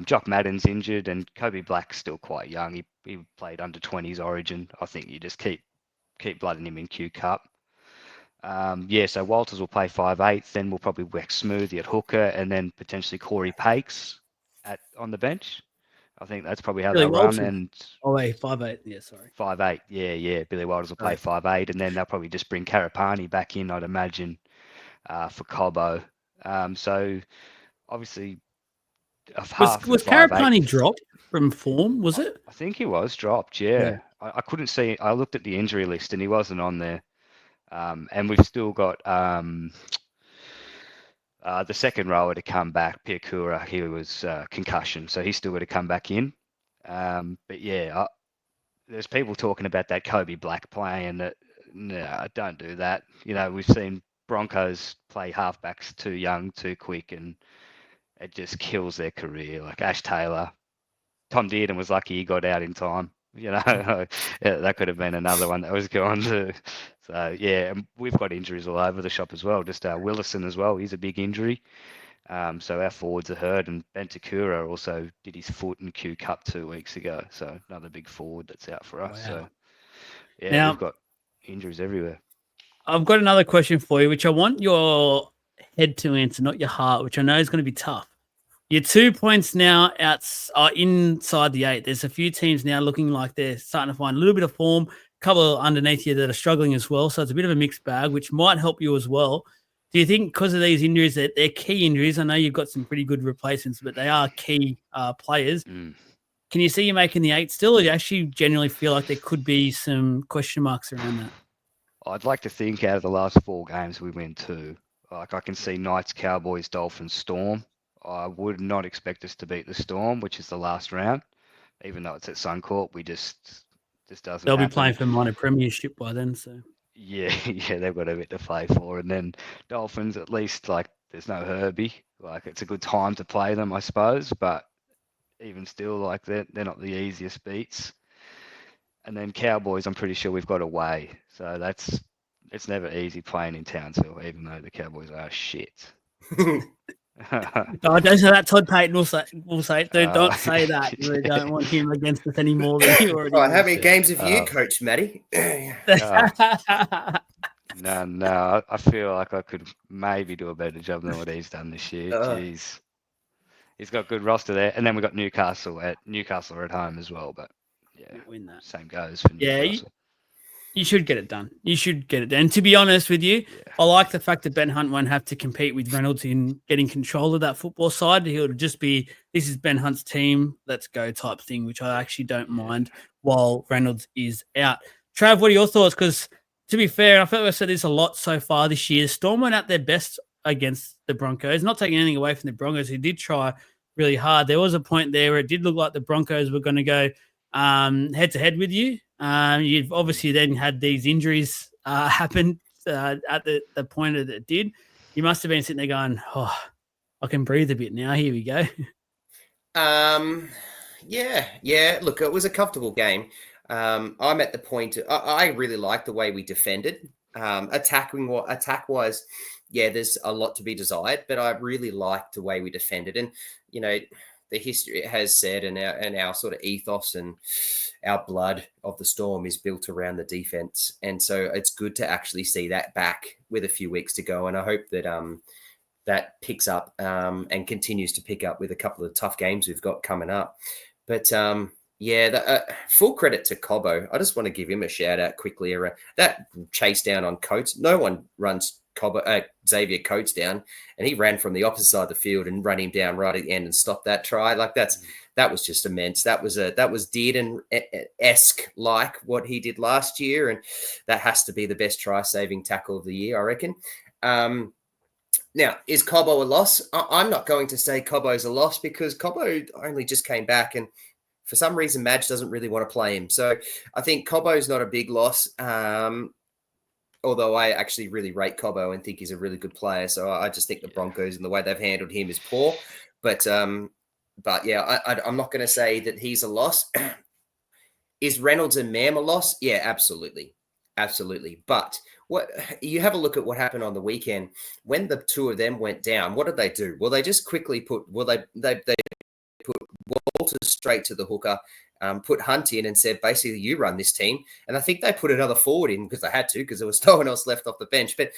Jock Madden's injured, and Kobe Black's still quite young. He played under 20s Origin. I think you just keep blooding him in Q Cup. So Walters will play 5'8", then we'll probably whack Smoothie at hooker, and then potentially Corey Pakes on the bench. I think that's probably how Billy they'll run. Walton. And Oh, wait, 5'8". Yeah, sorry. 5'8". Yeah. Billy Walters will play 5'8", and then they'll probably just bring Karapani back in, I'd imagine, for Cobbo. So obviously, of half the Was 5'8". Karapani dropped from form? Was it? I think he was dropped. Yeah. I couldn't see. I looked at the injury list and he wasn't on there. And we've still got the second rower to come back, Piakura. He was concussion, so he's still got to come back in. But yeah, there's people talking about that Kobe Black play, and that no, don't do that. You know, we've seen Broncos play halfbacks too young, too quick, and it just kills their career. Like Ash Taylor, Tom Dearden was lucky he got out in time. You know, yeah, that could have been another one that was gone too. So yeah, and we've got injuries all over the shop as well. Just Willison as well. He's a big injury. So our forwards are hurt, and Bentakura also did his foot in Q Cup 2 weeks ago. So another big forward that's out for us. Wow. So yeah, Now, we've got injuries everywhere. I've got another question for you, which I want your head to answer, not your heart, which I know is going to be tough. You're 2 points now are inside the 8. There's a few teams now looking like they're starting to find a little bit of form, a couple underneath you that are struggling as well. So it's a bit of a mixed bag, which might help you as well. Do you think because of these injuries, that they're key injuries? I know you've got some pretty good replacements, but they are key players. Can you see you making the 8 still, or do you actually genuinely feel like there could be some question marks around that? I'd like to think out of the last 4 games we win 2. Like I can see Knights, Cowboys, Dolphins, Storm. I would not expect us to beat the Storm, which is the last round, even though it's at Suncorp. We just doesn't. They'll happen. be playing for minor premiership by then, so yeah, they've got a bit to play for. And then Dolphins, at least, like there's no Herbie. Like it's a good time to play them, I suppose. But even still, like they're not the easiest beats. And then Cowboys, I'm pretty sure we've got away. So it's never easy playing in Townsville, even though the Cowboys are shit. don't say that. Todd Payton will say, don't say that. We don't want him against us any more than you already. Right, how many games have you coached, Matty? No. I feel like I could maybe do a better job than what he's done this year. Jeez. He's got a good roster there. And then we've got Newcastle are at home as well. But yeah, win that. Same goes for Newcastle. You should get it done. You should get it done. And to be honest with you, I like the fact that Ben Hunt won't have to compete with Reynolds in getting control of that football side. He'll just be, this is Ben Hunt's team, let's go type thing, which I actually don't mind while Reynolds is out. Trav, what are your thoughts? Because to be fair, I feel like I've said this a lot so far this year. Storm went at their best against the Broncos, not taking anything away from the Broncos, who did try really hard. There was a point there where it did look like the Broncos were going to go head-to-head with you. You've obviously then had these injuries happen at the point that it did. You must have been sitting there going, oh, I can breathe a bit now. Here we go. Yeah. Look, it was a comfortable game. I'm at the point, I really like the way we defended. Attack-wise, yeah, there's a lot to be desired, but I really liked the way we defended. And, you know, the history has said, and our sort of ethos and our blood of the Storm is built around the defense. And so it's good to actually see that back with a few weeks to go. And I hope that that picks up and continues to pick up with a couple of tough games we've got coming up. But full credit to Cobbo. I just want to give him a shout out quickly around that chase down on Coates. No one runs Xavier Coates down, and he ran from the opposite side of the field and ran him down right at the end and stopped that try. Like that was just immense. That was Dearden-esque like what he did last year, and that has to be the best try saving tackle of the year, I reckon. Now, is Cobbo a loss? I'm not going to say Cobbo's a loss because Cobbo only just came back, and for some reason Madge doesn't really want to play him. So I think Cobbo's not a big loss. Although I actually really rate Cobbo and think he's a really good player. So I just think the Broncos and the way they've handled him is poor. But yeah, I'm not going to say that he's a loss. Is Reynolds and Mam a loss? Yeah, absolutely. But what you have a look at what happened on the weekend when the two of them went down. What did they do? Well, they just quickly put. Well, they put Walters straight to the hooker, put Hunt in and said, basically, you run this team. And I think they put another forward in because they had to, because there was no one else left off the bench. But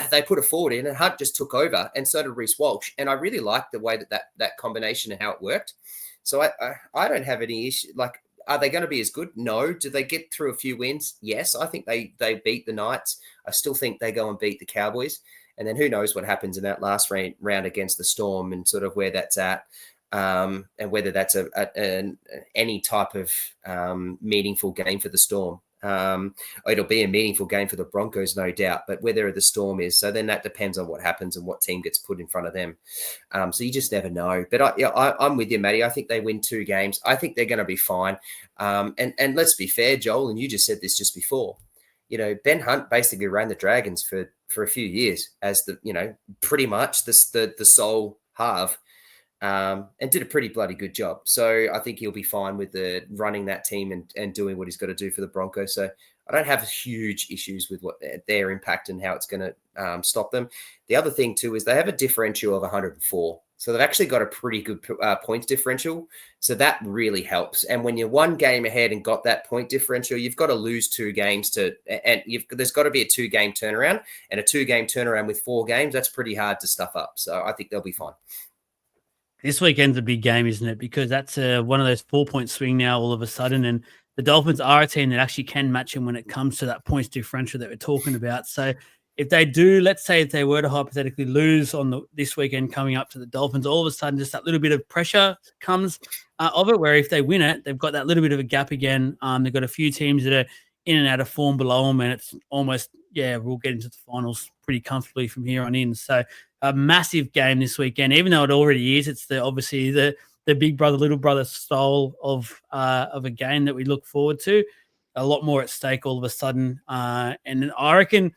they put a forward in and Hunt just took over, and so did Reece Walsh. And I really liked the way that combination and how it worked. So I don't have any issue. Like, are they going to be as good? No. Do they get through a few wins? Yes. I think they beat the Knights. I still think they go and beat the Cowboys. And then who knows what happens in that last round against the Storm and sort of where that's at. And whether that's any type of meaningful game for the Storm. It'll be a meaningful game for the Broncos, no doubt, but whether the Storm is, so then that depends on what happens and what team gets put in front of them. So you just never know. But I'm with you, Matty. I think they win 2 games. I think they're going to be fine. And let's be fair, Joel, and you just said this just before. You know, Ben Hunt basically ran the Dragons for a few years as pretty much the sole half. And did a pretty bloody good job. So I think he'll be fine with running that team and doing what he's got to do for the Broncos. So I don't have huge issues with what their impact and how it's going to stop them. The other thing too is they have a differential of 104. So they've actually got a pretty good points differential. So that really helps. And when you're 1 game ahead and got that point differential, you've got to lose 2 games there's got to be a 2-game turnaround, and a 2-game turnaround with 4 games. That's pretty hard to stuff up. So I think they'll be fine. This weekend's a big game, isn't it? Because that's one of those 4-point swing now all of a sudden. And the Dolphins are a team that actually can match them when it comes to that points differential that we're talking about. So if they do, let's say if they were to hypothetically lose on this weekend coming up to the Dolphins, all of a sudden just that little bit of pressure comes of it, where if they win it, they've got that little bit of a gap again. They've got a few teams that are in and out of form below them, and it's almost, we'll get into the finals pretty comfortably from here on in. So a massive game this weekend, even though it already is. It's obviously the big brother, little brother style of a game that we look forward to. A lot more at stake all of a sudden. And I reckon,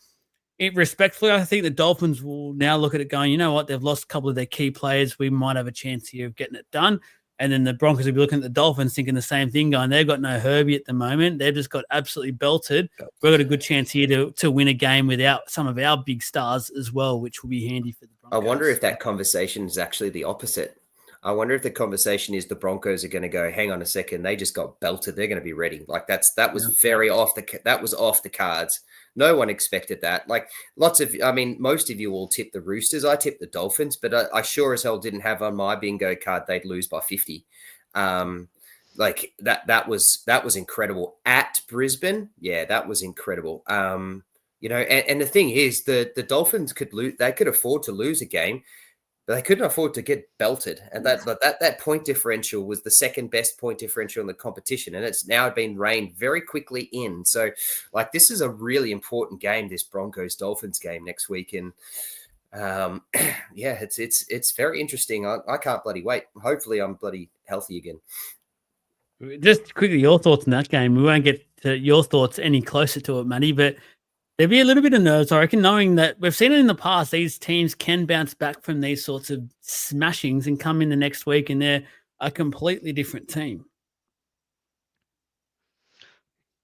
respectfully, I think the Dolphins will now look at it going, you know what, they've lost a couple of their key players. We might have a chance here of getting it done. And then the Broncos will be looking at the Dolphins thinking the same thing, going, they've got no Herbie at the moment. They've just got absolutely belted. We've got a good chance here to win a game without some of our big stars as well, which will be handy for the Broncos. I wonder if that conversation is actually the opposite. I wonder if the conversation is the Broncos are going to go, hang on a second, they just got belted. They're going to be ready. Like that was very off the cards. No one expected that. Like most of you all tipped the Roosters. I tipped the Dolphins, but I sure as hell didn't have on my bingo card they'd lose by 50. Like that was incredible at Brisbane. Yeah, that was incredible. And the thing is, the Dolphins could lose. They could afford to lose a game, but they couldn't afford to get belted. And that point differential was the second best point differential in the competition. And it's now been reined very quickly in. So like, this is a really important game, this Broncos Dolphins game next week. And it's very interesting. I can't bloody wait. Hopefully I'm bloody healthy again. Just quickly, your thoughts on that game. We won't get to your thoughts any closer to it, Matty, but there'd be a little bit of nerves, I reckon, knowing that we've seen it in the past. These teams can bounce back from these sorts of smashings and come in the next week and they're a completely different team.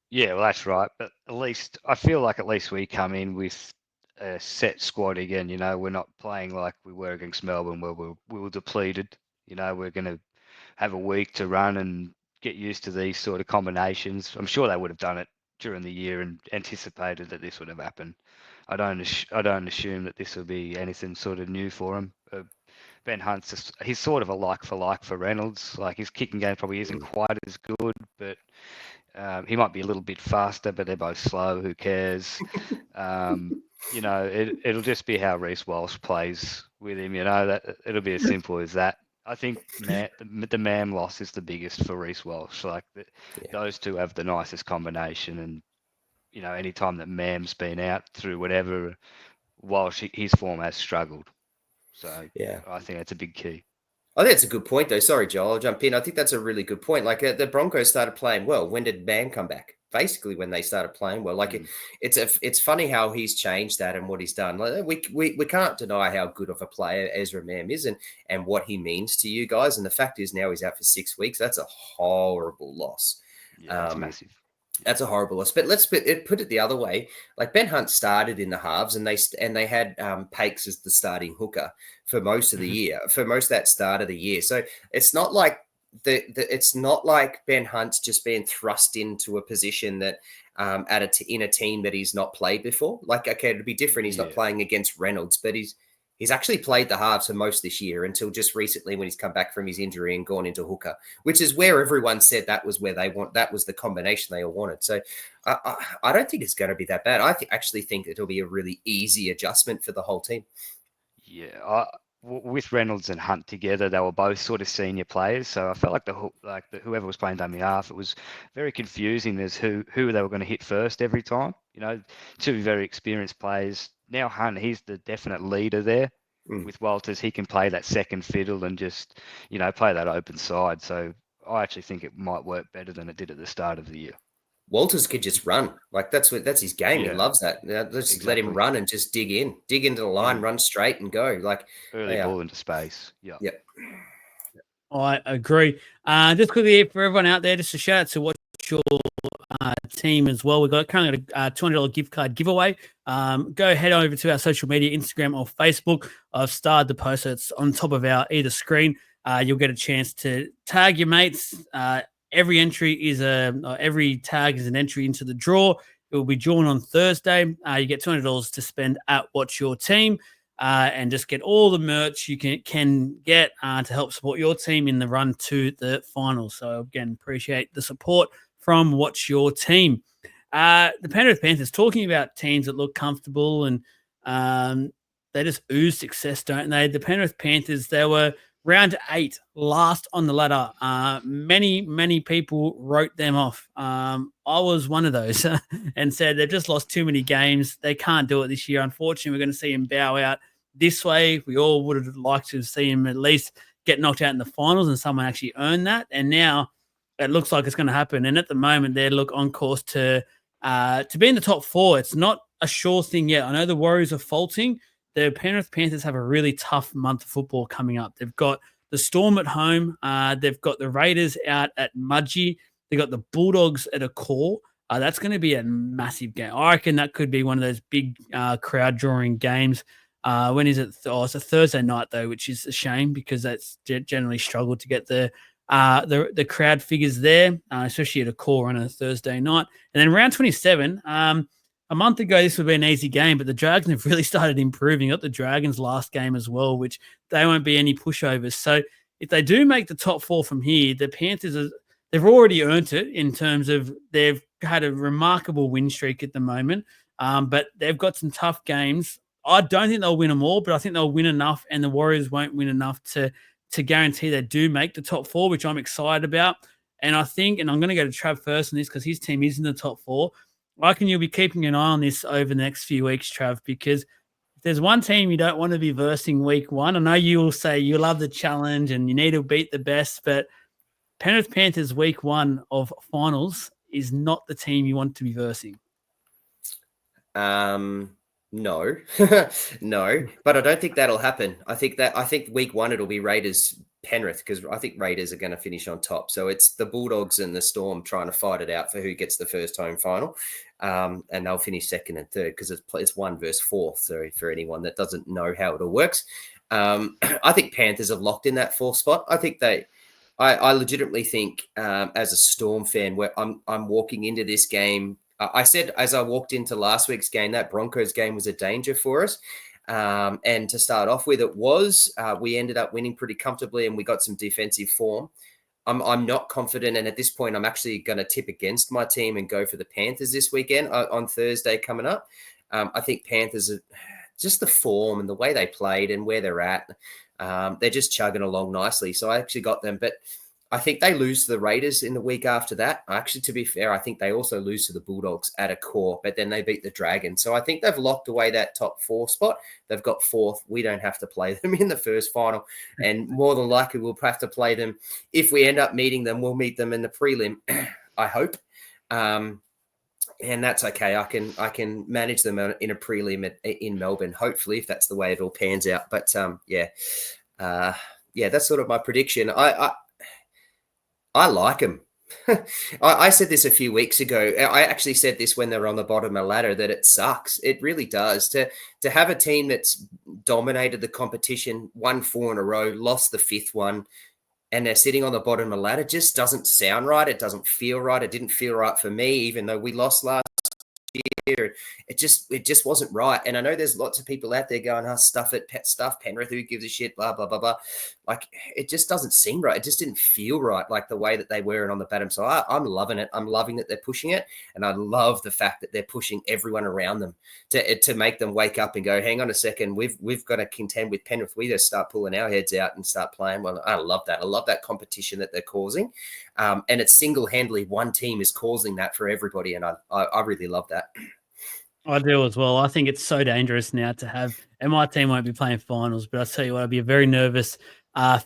Yeah, well, that's right. But I feel like at least we come in with a set squad again. We're not playing like we were against Melbourne where we were depleted. We're going to have a week to run and get used to these sort of combinations. I'm sure they would have done it during the year and anticipated that this would have happened. I don't assume that this will be anything sort of new for him. Ben Hunt's he's sort of a like for Reynolds. Like his kicking game probably isn't quite as good, but he might be a little bit faster. But they're both slow. Who cares? It'll just be how Reece Walsh plays with him. That it'll be as simple as that. I think the Mam loss is the biggest for Reece Walsh. Like those two have the nicest combination, and anytime that Mam's been out through whatever, Walsh his form has struggled. So yeah, I think that's a big key. I think that's a good point, though. Sorry, Joel, I'll jump in. I think that's a really good point. Like the Broncos started playing well. When did Mam come back? Basically, when they started playing well. Like it's funny how he's changed that and what he's done. Like, we can't deny how good of a player Ezra Mam is and what he means to you guys. And the fact is now he's out for 6 weeks. That's a horrible loss. Yeah, that's massive. That's a horrible loss. But let's put it the other way. Like Ben Hunt started in the halves, and they had Pakes as the starting hooker for most of the year, for most of that start of the year. So it's not like it's not like Ben Hunt's just been thrust into a position that in a team that he's not played before. Like, okay, it'd be different. He's not playing against Reynolds, but he's actually played the halves for most this year until just recently when he's come back from his injury and gone into hooker, which is where everyone said that was where that was the combination they all wanted. So I don't think it's going to be that bad. I actually think it'll be a really easy adjustment for the whole team. Yeah, with Reynolds and Hunt together, they were both sort of senior players. So I felt like whoever was playing dummy half, it was very confusing as who they were going to hit first every time. You know, two very experienced players. Now Hunt, he's the definite leader there. With Walters, he can play that second fiddle and just, you know, play that open side. So I actually think it might work better than it did at the start of the year. Walters could just run. Like that's his game. Yeah. He loves that. Let's just let him run and just dig into the line, run straight and go. Like early ball into space. Yeah. Yep. I agree. Just quickly for everyone out there, just a shout out to What's Your Team as well. We've currently got a $200 gift card giveaway. Go head over to our social media, Instagram or Facebook. I've starred the post, so it's on top of our either screen. You'll get a chance to tag your mates. Every entry is every tag is an entry into the draw. It will be drawn on Thursday. You get $200 to spend at What's Your Team, and just get all the merch you can get to help support your team in the run to the final. So again, appreciate the support from What's Your Team. The Penrith Panthers, talking about teams that look comfortable and they just ooze success, don't they? The Penrith Panthers, they were round 8, last on the ladder. Many people wrote them off. I was one of those and said they've just lost too many games. They can't do it this year. Unfortunately, we're going to see him bow out this way. We all would have liked to see him at least get knocked out in the finals and someone actually earn that. And now it looks like it's going to happen. And at the moment, they look on course to be in the top 4. It's not a sure thing yet. I know the Warriors are faulting. The Penrith Panthers have a really tough month of football coming up. They've got the Storm at home. They've got the Raiders out at Mudgee. They've got the Bulldogs at a core. That's going to be a massive game. I reckon that could be one of those big crowd-drawing games. When is it? It's a Thursday night, though, which is a shame because that's generally struggled to get the crowd figures there, especially at a core on a Thursday night. And then round 27, a month ago, this would be an easy game, but the Dragons have really started improving. Got the Dragons last game as well, which they won't be any pushovers. So if they do make the top 4 from here, the Panthers, they've already earned it in terms of they've had a remarkable win streak at the moment, but they've got some tough games. I don't think they'll win them all, but I think they'll win enough, and the Warriors won't win enough to guarantee they do make the top 4, which I'm excited about. And I think, and I'm going to go to Trav first on this because his team is in the top 4. I reckon you'll be keeping an eye on this over the next few weeks, Trav, because if there's one team you don't want to be versing week 1, I know you will say you love the challenge and you need to beat the best, but Penrith Panthers week 1 of finals is not the team you want to be versing. No, no, but I don't think that'll happen. I think week 1 it'll be Raiders Penrith because I think Raiders are going to finish on top. So it's the Bulldogs and the Storm trying to fight it out for who gets the first home final, and they'll finish 2nd and 3rd because it's 1 versus 4th. So for anyone that doesn't know how it all works, I think Panthers have locked in that 4th spot. I think I legitimately think as a Storm fan, where I'm walking into this game. I said as I walked into last week's game, that Broncos game was a danger for us. And to start off with, it was. We ended up winning pretty comfortably and we got some defensive form. I'm not confident. And at this point, I'm actually going to tip against my team and go for the Panthers this weekend on Thursday coming up. I think Panthers are just the form and the way they played and where they're at. They're just chugging along nicely. So I actually got them. But I think they lose to the Raiders in the week after that. Actually, to be fair, I think they also lose to the Bulldogs at a core, but then they beat the Dragons. So I think they've locked away that top 4 spot. They've got 4th. We don't have to play them in the first final. And more than likely, we'll have to play them. If we end up meeting them, we'll meet them in the prelim, I hope. And that's okay. I can manage them in a prelim in Melbourne, hopefully, if that's the way it all pans out. But that's sort of my prediction. I like them. I said this a few weeks ago. I actually said this when they were on the bottom of the ladder, that it sucks. It really does. To have a team that's dominated the competition, won 4 in a row, lost the 5th one, and they're sitting on the bottom of the ladder just doesn't sound right. It doesn't feel right. It didn't feel right for me, even though we lost last year. It just wasn't right. And I know there's lots of people out there going, stuff it, pet stuff, Penrith, who gives a shit, blah, blah, blah, blah. Like, it just doesn't seem right. It just didn't feel right, like the way that they were on the bottom. So I'm loving it. I'm loving that they're pushing it. And I love the fact that they're pushing everyone around them to make them wake up and go, hang on a second, we've got to contend with Penrith. We just start pulling our heads out and start playing. Well, I love that. I love that competition that they're causing. And it's single-handedly one team is causing that for everybody. And I really love that. I do as well. I think it's so dangerous now to have, and my team won't be playing finals, but I'll tell you what, I'd be a very nervous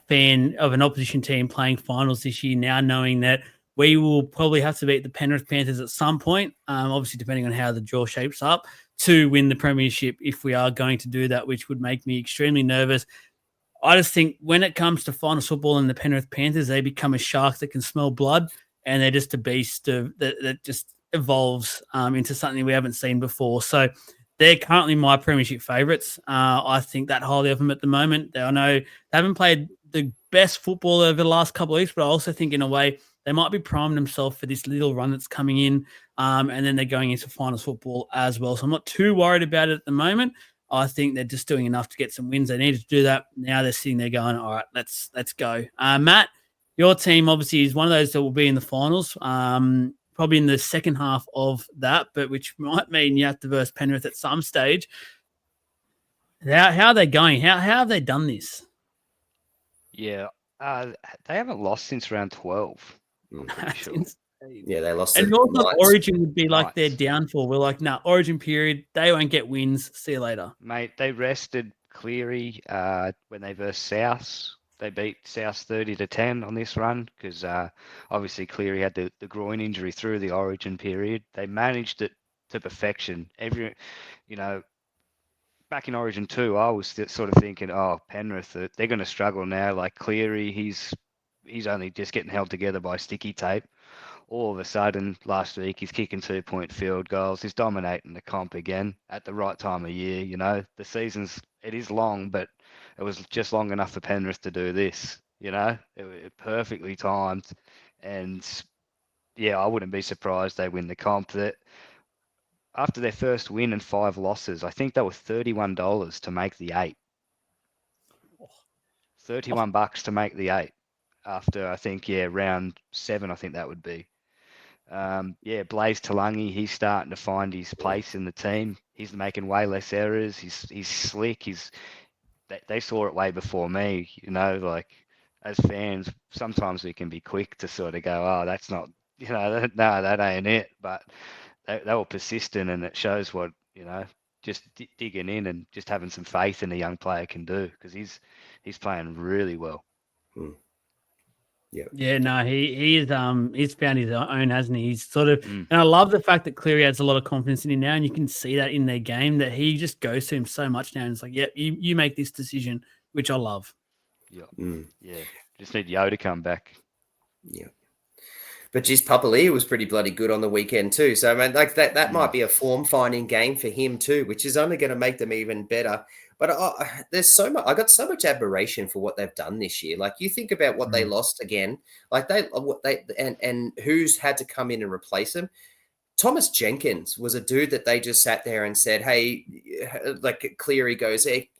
fan of an opposition team playing finals this year now, knowing that we will probably have to beat the Penrith Panthers at some point, obviously depending on how the draw shapes up, to win the premiership if we are going to do that, which would make me extremely nervous. I just think when it comes to finals football and the Penrith Panthers, they become a shark that can smell blood, and they're just a beast that just evolves into something we haven't seen before. So they're currently my premiership favourites. I think that highly of them at the moment. I know they haven't played the best football over the last couple of weeks, but I also think in a way they might be priming themselves for this little run that's coming in, and then they're going into finals football as well. So I'm not too worried about it at the moment. I think they're just doing enough to get some wins. They needed to do that. Now they're sitting there going, all right, let's go. Matt, your team obviously is one of those that will be in the finals, probably in the second half of that, but which might mean you have to verse Penrith at some stage. How are they going? How have they done this? Yeah, they haven't lost since round 12. I'm pretty sure. Yeah, they lost. And also Origin would be like their downfall. We're like, Origin period, they won't get wins. See you later. Mate, they rested Cleary when they versed South. They beat South 30-10 on this run because obviously Cleary had the groin injury through the Origin period. They managed it to perfection. Back in Origin 2, I was sort of thinking, Penrith, they're going to struggle now. Like Cleary, he's only just getting held together by sticky tape. All of a sudden, last week, he's kicking 2-point field goals. He's dominating the comp again at the right time of year. The it is long, but it was just long enough for Penrith to do this. It perfectly timed. And yeah, I wouldn't be surprised they win the comp. That after their first win and 5 losses, I think they were $31 to make the 8. $31 to make the 8 after, I think, round 7, I think that would be. Blaze Talangi, he's starting to find his place in the team. He's making way less errors. He's slick. They saw it way before me. Like as fans, sometimes we can be quick to sort of go, that's not, no, that ain't it. But they were persistent, and it shows what, just digging in and just having some faith in a young player can do, because he's playing really well. Yeah, no, he's found his own, hasn't he? He's sort of, and I love the fact that Cleary has a lot of confidence in him now, and you can see that in their game, that he just goes to him so much now, and it's like, you make this decision, which I love. Yeah, just need Yo to come back. Yeah. But geez, Papali'i was pretty bloody good on the weekend too. So, I mean, like that might be a form-finding game for him too, which is only going to make them even better. But there's so much. I got so much admiration for what they've done this year. Like, you think about what they lost again. Like and who's had to come in and replace them. Thomas Jenkins was a dude that they just sat there and said, "Hey," like Cleary goes, "Hey,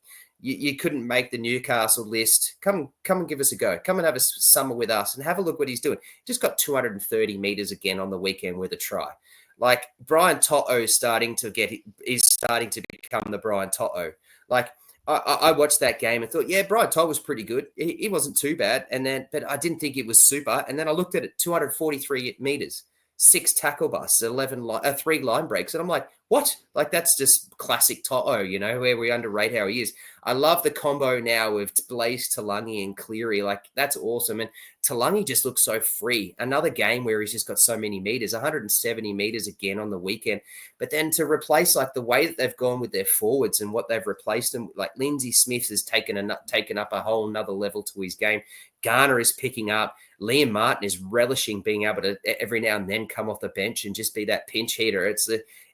you couldn't make the Newcastle list. Come and give us a go. Come and have a summer with us and have a look what he's doing." Just got 230 meters again on the weekend with a try. Like, Brian Toto is starting to become the Brian Toto. Like, I watched that game and thought, Brian Toto was pretty good. He wasn't too bad. But I didn't think it was super. And then I looked at it, 243 meters, 6 tackle busts, 3 line breaks. And I'm like, what? Like, that's just classic Toto, where we underrate how he is. I love the combo now with Blaze, Talangi, and Cleary. Like, that's awesome. And Talangi just looks so free. Another game where he's just got so many meters, 170 meters again on the weekend. But then to replace, like, the way that they've gone with their forwards and what they've replaced them, like Lindsay Smith has taken up a whole nother level to his game. Garner is picking up. Liam Martin is relishing being able to every now and then come off the bench and just be that pinch hitter.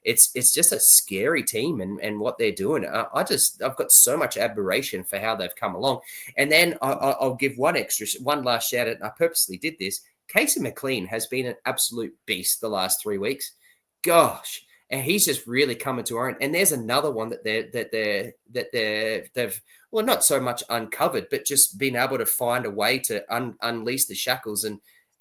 it's just a scary team and what they're doing. I've got so much admiration for how they've come along. And then I'll give one last shout out. And I purposely did this. Casey McLean has been an absolute beast the last 3 weeks. Gosh. And he's just really coming to our own. And there's another one that they've well, not so much uncovered, but just been able to find a way to unleash the shackles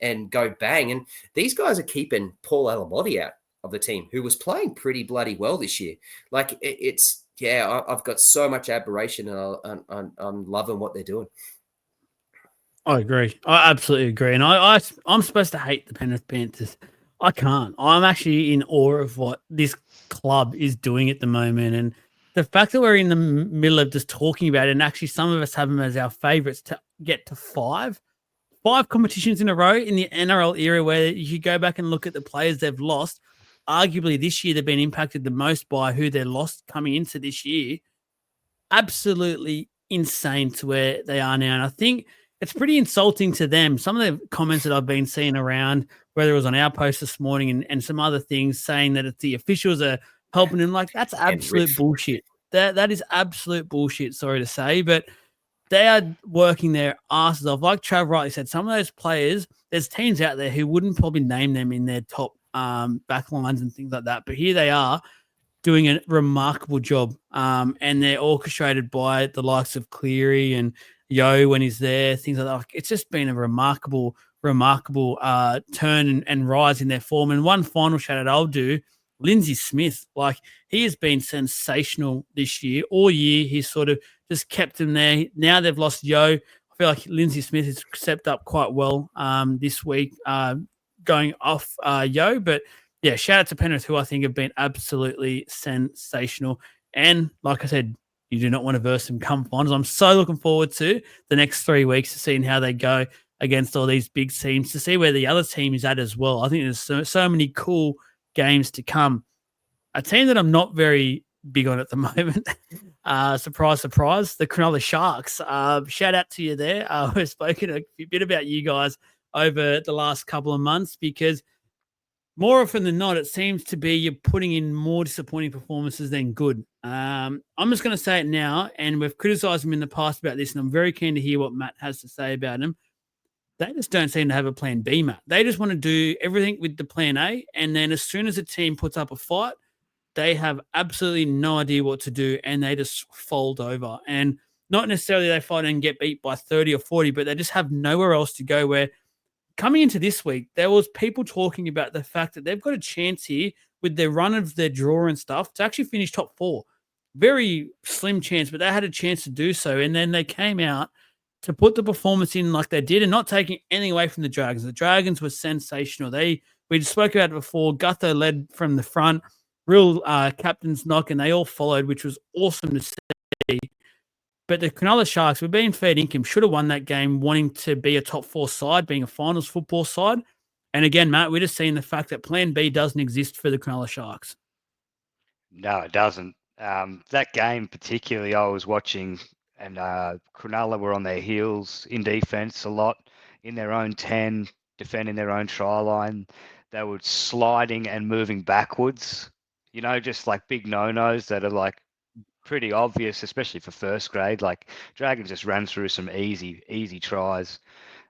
and go bang. And these guys are keeping Paul Alamotti out of the team, who was playing pretty bloody well this year. Like I've got so much admiration, and I'm loving what they're doing. I agree. I absolutely agree. And I'm supposed to hate the Penrith Panthers. I can't. I'm actually in awe of what this club is doing at the moment. And the fact that we're in the middle of just talking about it, and actually some of us have them as our favourites to get to five competitions in a row in the NRL era, where you go back and look at the players they've lost. Arguably this year, they've been impacted the most by who they lost coming into this year. Absolutely insane to where they are now. And I think it's pretty insulting to them. Some of the comments that I've been seeing around, whether it was on our post this morning and some other things, saying that it's the officials are helping them, like that's absolute bullshit. That is absolute bullshit, sorry to say, but they are working their asses off. Like Trav rightly said, some of those players, there's teams out there who wouldn't probably name them in their top back lines and things like that. But here they are doing a remarkable job. And they're orchestrated by the likes of Cleary and Yo when he's there, things like that. It's just been a remarkable turn and rise in their form. And one final shout out I'll do, Lindsay Smith. Like, he has been sensational this year. All year, he's sort of just kept him there. Now they've lost Yo. I feel like Lindsay Smith has stepped up quite well this week, going off Yo. But yeah, shout out to Penrith, who I think have been absolutely sensational. And like I said, you do not want to verse them come finals. I'm so looking forward to the next 3 weeks to seeing how they go against all these big teams, to see where the other team is at as well. I think there's so many cool games to come. A team that I'm not very big on at the moment, surprise, surprise, the Cronulla Sharks. Shout out to you there. We've spoken a bit about you guys over the last couple of months, because more often than not, it seems to be you're putting in more disappointing performances than good. I'm just going to say it now, and we've criticised them in the past about this, and I'm very keen to hear what Matt has to say about them. They just don't seem to have a plan B, Matt. They just want to do everything with the plan A, and then as soon as a team puts up a fight, they have absolutely no idea what to do, and they just fold over. And not necessarily they fight and get beat by 30 or 40, but they just have nowhere else to go. Where coming into this week, there was people talking about the fact that they've got a chance here with their run of their draw and stuff to actually finish top 4. Very slim chance, but they had a chance to do so. And then they came out to put the performance in like they did, and not taking anything away from the Dragons. The Dragons were sensational. We just spoke about it before. Gutho led from the front, real captain's knock, and they all followed, which was awesome to see. But the Cronulla Sharks, we've been fair income, should have won that game, wanting to be a top 4 side, being a finals football side. And again, Matt, we're just seeing the fact that plan B doesn't exist for the Cronulla Sharks. No, it doesn't. That game particularly, I was watching, and Cronulla were on their heels in defence a lot, in their own 10, defending their own try line. They were sliding and moving backwards, just like big no-nos that are like pretty obvious, especially for first grade. Like, Dragons just ran through some easy tries.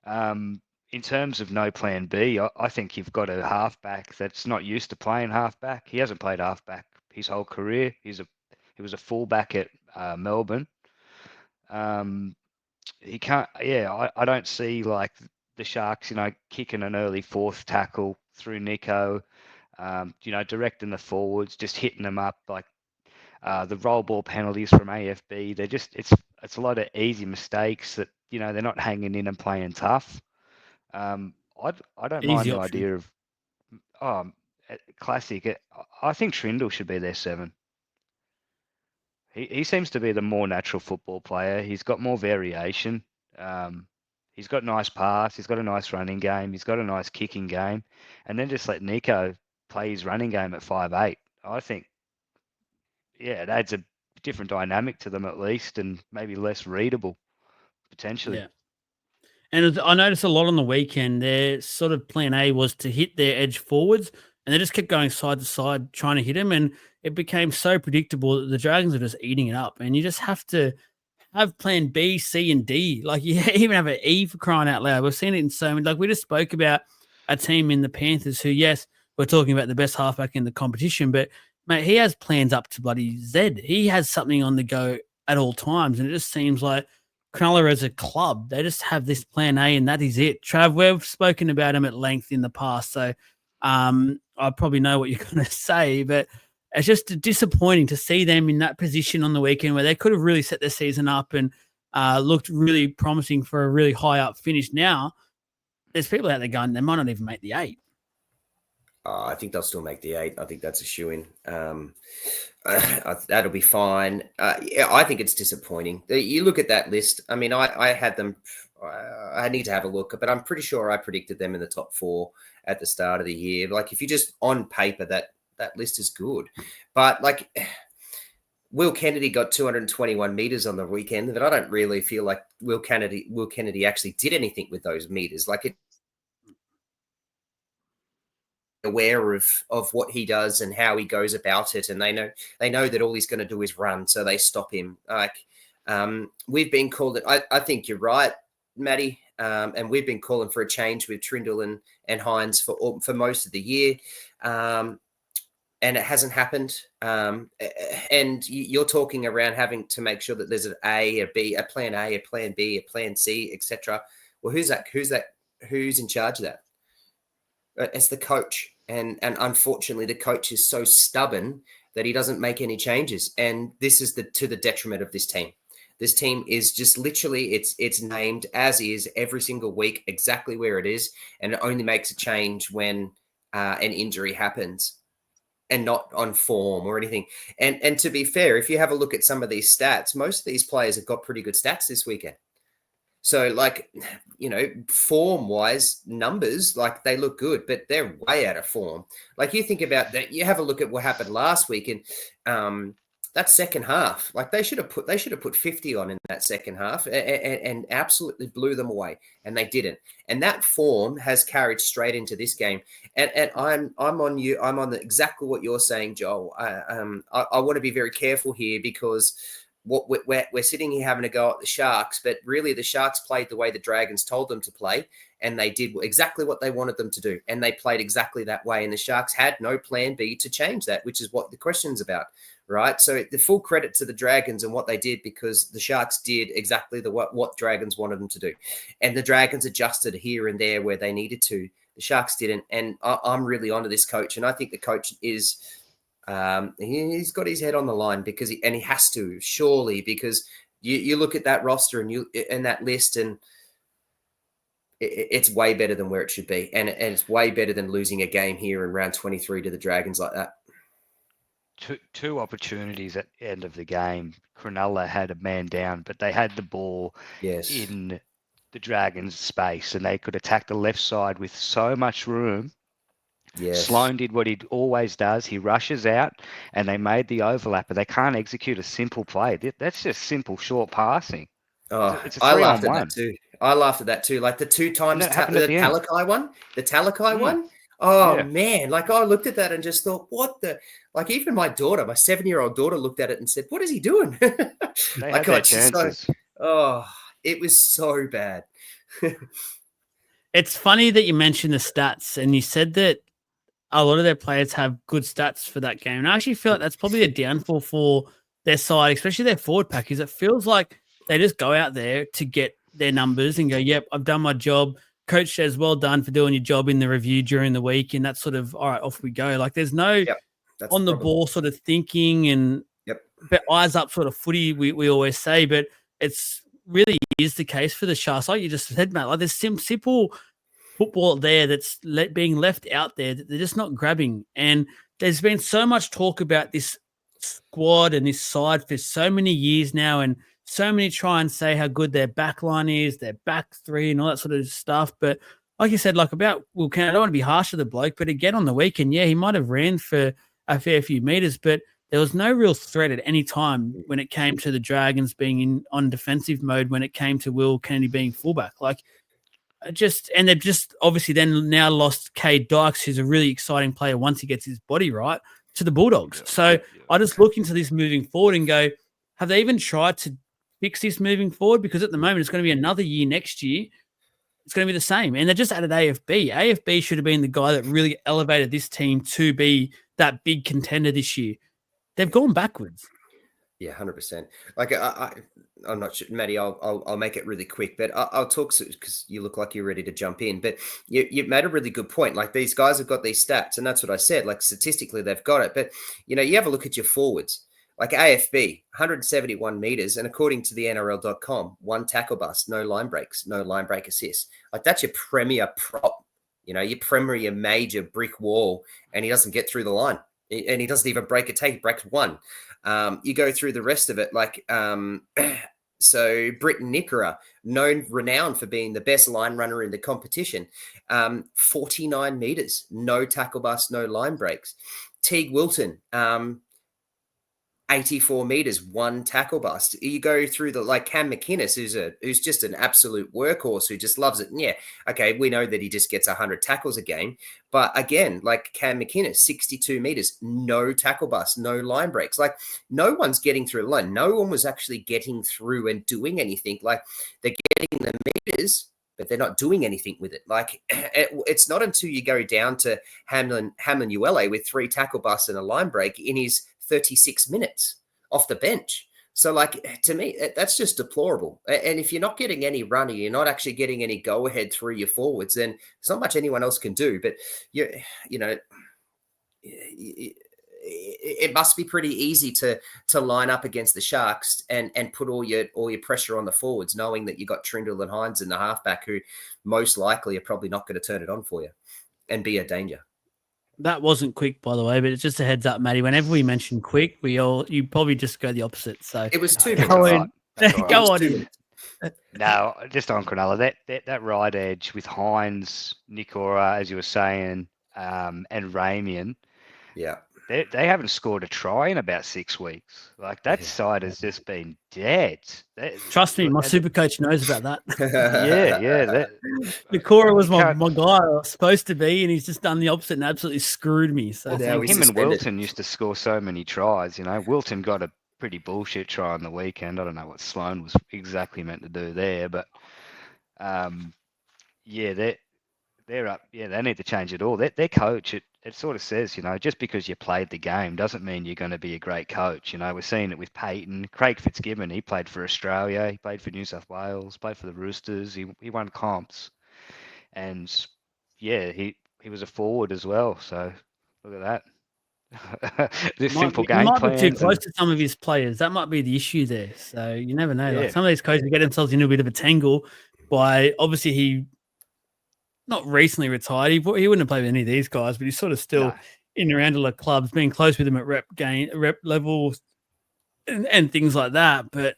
In terms of no plan B, I think you've got a halfback that's not used to playing halfback. He hasn't played halfback his whole career. He was a fullback at Melbourne. He can't. Yeah, I don't see like the Sharks, kicking an early 4th tackle through Nico. Directing the forwards, just hitting them up like. The roll ball penalties from AFB, it's a lot of easy mistakes that, they're not hanging in and playing tough. I don't mind the idea of classic. I think Trindle should be their 7. He seems to be the more natural football player. He's got more variation. He's got nice pass. He's got a nice running game. He's got a nice kicking game. And then just let Nico play his running game at 5'8". I think, yeah, it adds a different dynamic to them at least, and maybe less readable, potentially. Yeah. And I noticed a lot on the weekend, their sort of plan A was to hit their edge forwards and they just kept going side to side trying to hit him, and it became so predictable that the Dragons are just eating it up. And you just have to have plan B, C, and D. Like you even have an E for crying out loud. We've seen it in so many. Like we just spoke about a team in the Panthers who, yes, we're talking about the best halfback in the competition, but mate, he has plans up to bloody Z. He has something on the go at all times, and it just seems like Cronulla as a club, they just have this plan A, and that is it. Trav, we've spoken about him at length in the past, so I probably know what you're going to say, but it's just disappointing to see them in that position on the weekend where they could have really set their season up and looked really promising for a really high up finish. Now, there's people out there going, they might not even make the 8. I think they'll still make the 8. I think that's a shoo-in. That'll be fine. Yeah, I think it's disappointing. You look at that list. I mean, I had them. I need to have a look, but I'm pretty sure I predicted them in the top 4 at the start of the year. Like, if you just on paper, that list is good. But like, Will Kennedy got 221 meters on the weekend, but I don't really feel like Will Kennedy actually did anything with those meters. Like, it aware of what he does and how he goes about it, and they know that all he's going to do is run, so they stop him. Like, we've been called it. I think you're right, Matty, and we've been calling for a change with Trindle and Hines for most of the year, and it hasn't happened. And you're talking around having to make sure that there's an A, a B, a plan A, a plan B, a plan C, etc. Well, who's that? Who's in charge of that? It's the coach. And unfortunately, the coach is so stubborn that he doesn't make any changes. And this is to the detriment of this team. This team is just literally, it's named as is every single week, exactly where it is. And it only makes a change when an injury happens and not on form or anything. And to be fair, if you have a look at some of these stats, most of these players have got pretty good stats this weekend. So, like, you know, form-wise, numbers, like, they look good, but they're way out of form. Like, you think about that, you have a look at what happened last week, and that second half, like, they should have put 50 on in that second half and absolutely blew them away, and they didn't. And that form has carried straight into this game. And I'm on you. I'm on exactly what you're saying, Joel. I want to be very careful here, because we're sitting here having a go at the Sharks, but really the Sharks played the way the Dragons told them to play, and they did exactly what they wanted them to do, and they played exactly that way, and the Sharks had no plan B to change that, which is what the question's about, right? So the full credit to the Dragons and what they did, because the Sharks did exactly what Dragons wanted them to do, and the Dragons adjusted here and there where they needed to. The Sharks didn't, and I'm really onto this coach, and I think the coach is... he's got his head on the line, because he has to, surely, because you look at that roster and that list, and it's way better than where it should be, and it's way better than losing a game here in round 23 to the Dragons like that. Two opportunities at the end of the game. Cronulla had a man down, but they had the ball in the Dragons' space, and they could attack the left side with so much room. Yes. Sloan did what he always does. He rushes out, and they made the overlap, but they can't execute a simple play. That's just simple, short passing. Oh, it's a 3-on-1. I laughed at that too. Like the 2 times the Talakai one. Oh, man. Like, I looked at that and just thought, what the... Like, even my daughter, my 7-year-old daughter, looked at it and said, what is he doing? They had their chances. It was so bad. It's funny that you mentioned the stats, and you said that a lot of their players have good stats for that game. And I actually feel like that's probably a downfall for their side, especially their forward pack, is it feels like they just go out there to get their numbers and go, yep, I've done my job. Coach says, well done for doing your job in the review during the week. And that's sort of, all right, off we go. Like, there's no on the ball sort of thinking and eyes up sort of footy, we always say, but it's really is the case for the Sharks. Like you just said, Matt, like there's simple football there that's being left out there that they're just not grabbing. And there's been so much talk about this squad and this side for so many years now, and so many try and say how good their back line is, their back three and all that sort of stuff. But like you said, like about Will Kennedy, I don't want to be harsh to the bloke, but again on the weekend, he might have ran for a fair few meters, but there was no real threat at any time when it came to the Dragons being on defensive mode, when it came to Will Kennedy being fullback. Like, and they've just obviously then now lost Cade Dykes, who's a really exciting player once he gets his body right, to the Bulldogs. I just look into this moving forward and go, have they even tried to fix this moving forward? Because at the moment it's going to be another year next year. It's going to be the same. And they just added AFB. AFB should have been the guy that really elevated this team to be that big contender this year. They've gone backwards. Yeah, 100%. Like I'm not sure, Maddie. I'll make it really quick, but I'll talk because you look like you're ready to jump in. But you made a really good point. Like these guys have got these stats, and that's what I said. Like statistically, they've got it. But you have a look at your forwards. Like AFB, 171 meters, and according to the NRL.com, 1 tackle bust, no line breaks, no line break assists. Like that's your premier prop. Your premier major brick wall, and he doesn't get through the line, and he doesn't even break a take. He breaks one. You go through the rest of it, like so Britton Nickera, renowned for being the best line runner in the competition, 49 meters, no tackle bust, no line breaks. Teague Wilton, 84 meters, 1 tackle bust. You go through Cam McInnes, who's just an absolute workhorse who just loves it. And yeah, okay, we know that he just gets 100 tackles a game. But again, like Cam McInnes, 62 meters, no tackle bust, no line breaks. Like no one's getting through the line. No one was actually getting through and doing anything. Like they're getting the meters, but they're not doing anything with it. Like it's not until you go down to Hamlin Uele with 3 tackle busts and a line break in his 36 minutes off the bench. So like, to me, that's just deplorable. And if you're not getting any run, you're not actually getting any go ahead through your forwards, then there's not much anyone else can do. But it must be pretty easy to line up against the Sharks and put all your pressure on the forwards, knowing that you got Trindle and Hines in the halfback, who most likely are probably not going to turn it on for you and be a danger. That wasn't quick, by the way, but it's just a heads up, Matty. Whenever we mention quick, you probably just go the opposite. So it was 2 minutes. Go on. No, just on Cronulla, that right edge with Hines, Nickora, as you were saying, and Ramian. Yeah. They haven't scored a try in about 6 weeks. Like that side has just been dead. Trust me, my super coach knows about that. yeah. Nickora was my guy I was supposed to be, and he's just done the opposite and absolutely screwed me. So him and Wilton used to score so many tries. Wilton got a pretty bullshit try on the weekend. I don't know what Sloan was exactly meant to do there, but they're up. Yeah, they need to change it all. Their coach, it sort of says, just because you played the game doesn't mean you're going to be a great coach. We're seeing it with Peyton. Craig Fitzgibbon, he played for Australia. He played for New South Wales, played for the Roosters. He won comps. And, yeah, he was a forward as well. So, look at that. This simple game plan. He might be too close to some of his players. That might be the issue there. So, you never know. Yeah. Like some of these coaches get themselves into a bit of a tangle by, obviously, he not recently retired. He wouldn't have played with any of these guys, but he's sort of still in and around a lot of clubs, being close with them at rep level and things like that. But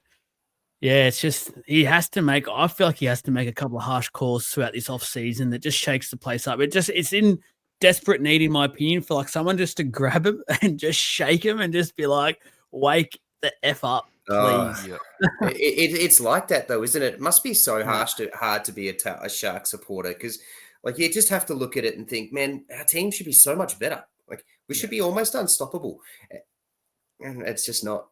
yeah, it's just I feel like he has to make a couple of harsh calls throughout this off season that just shakes the place up. It's in desperate need, in my opinion, for like someone just to grab him and just shake him and just be like, wake the F up, please. It's like that though, isn't it? It must be so hard to be a Shark supporter, because like you just have to look at it and think, man, our team should be so much better. Like we should be almost unstoppable, and it's just not.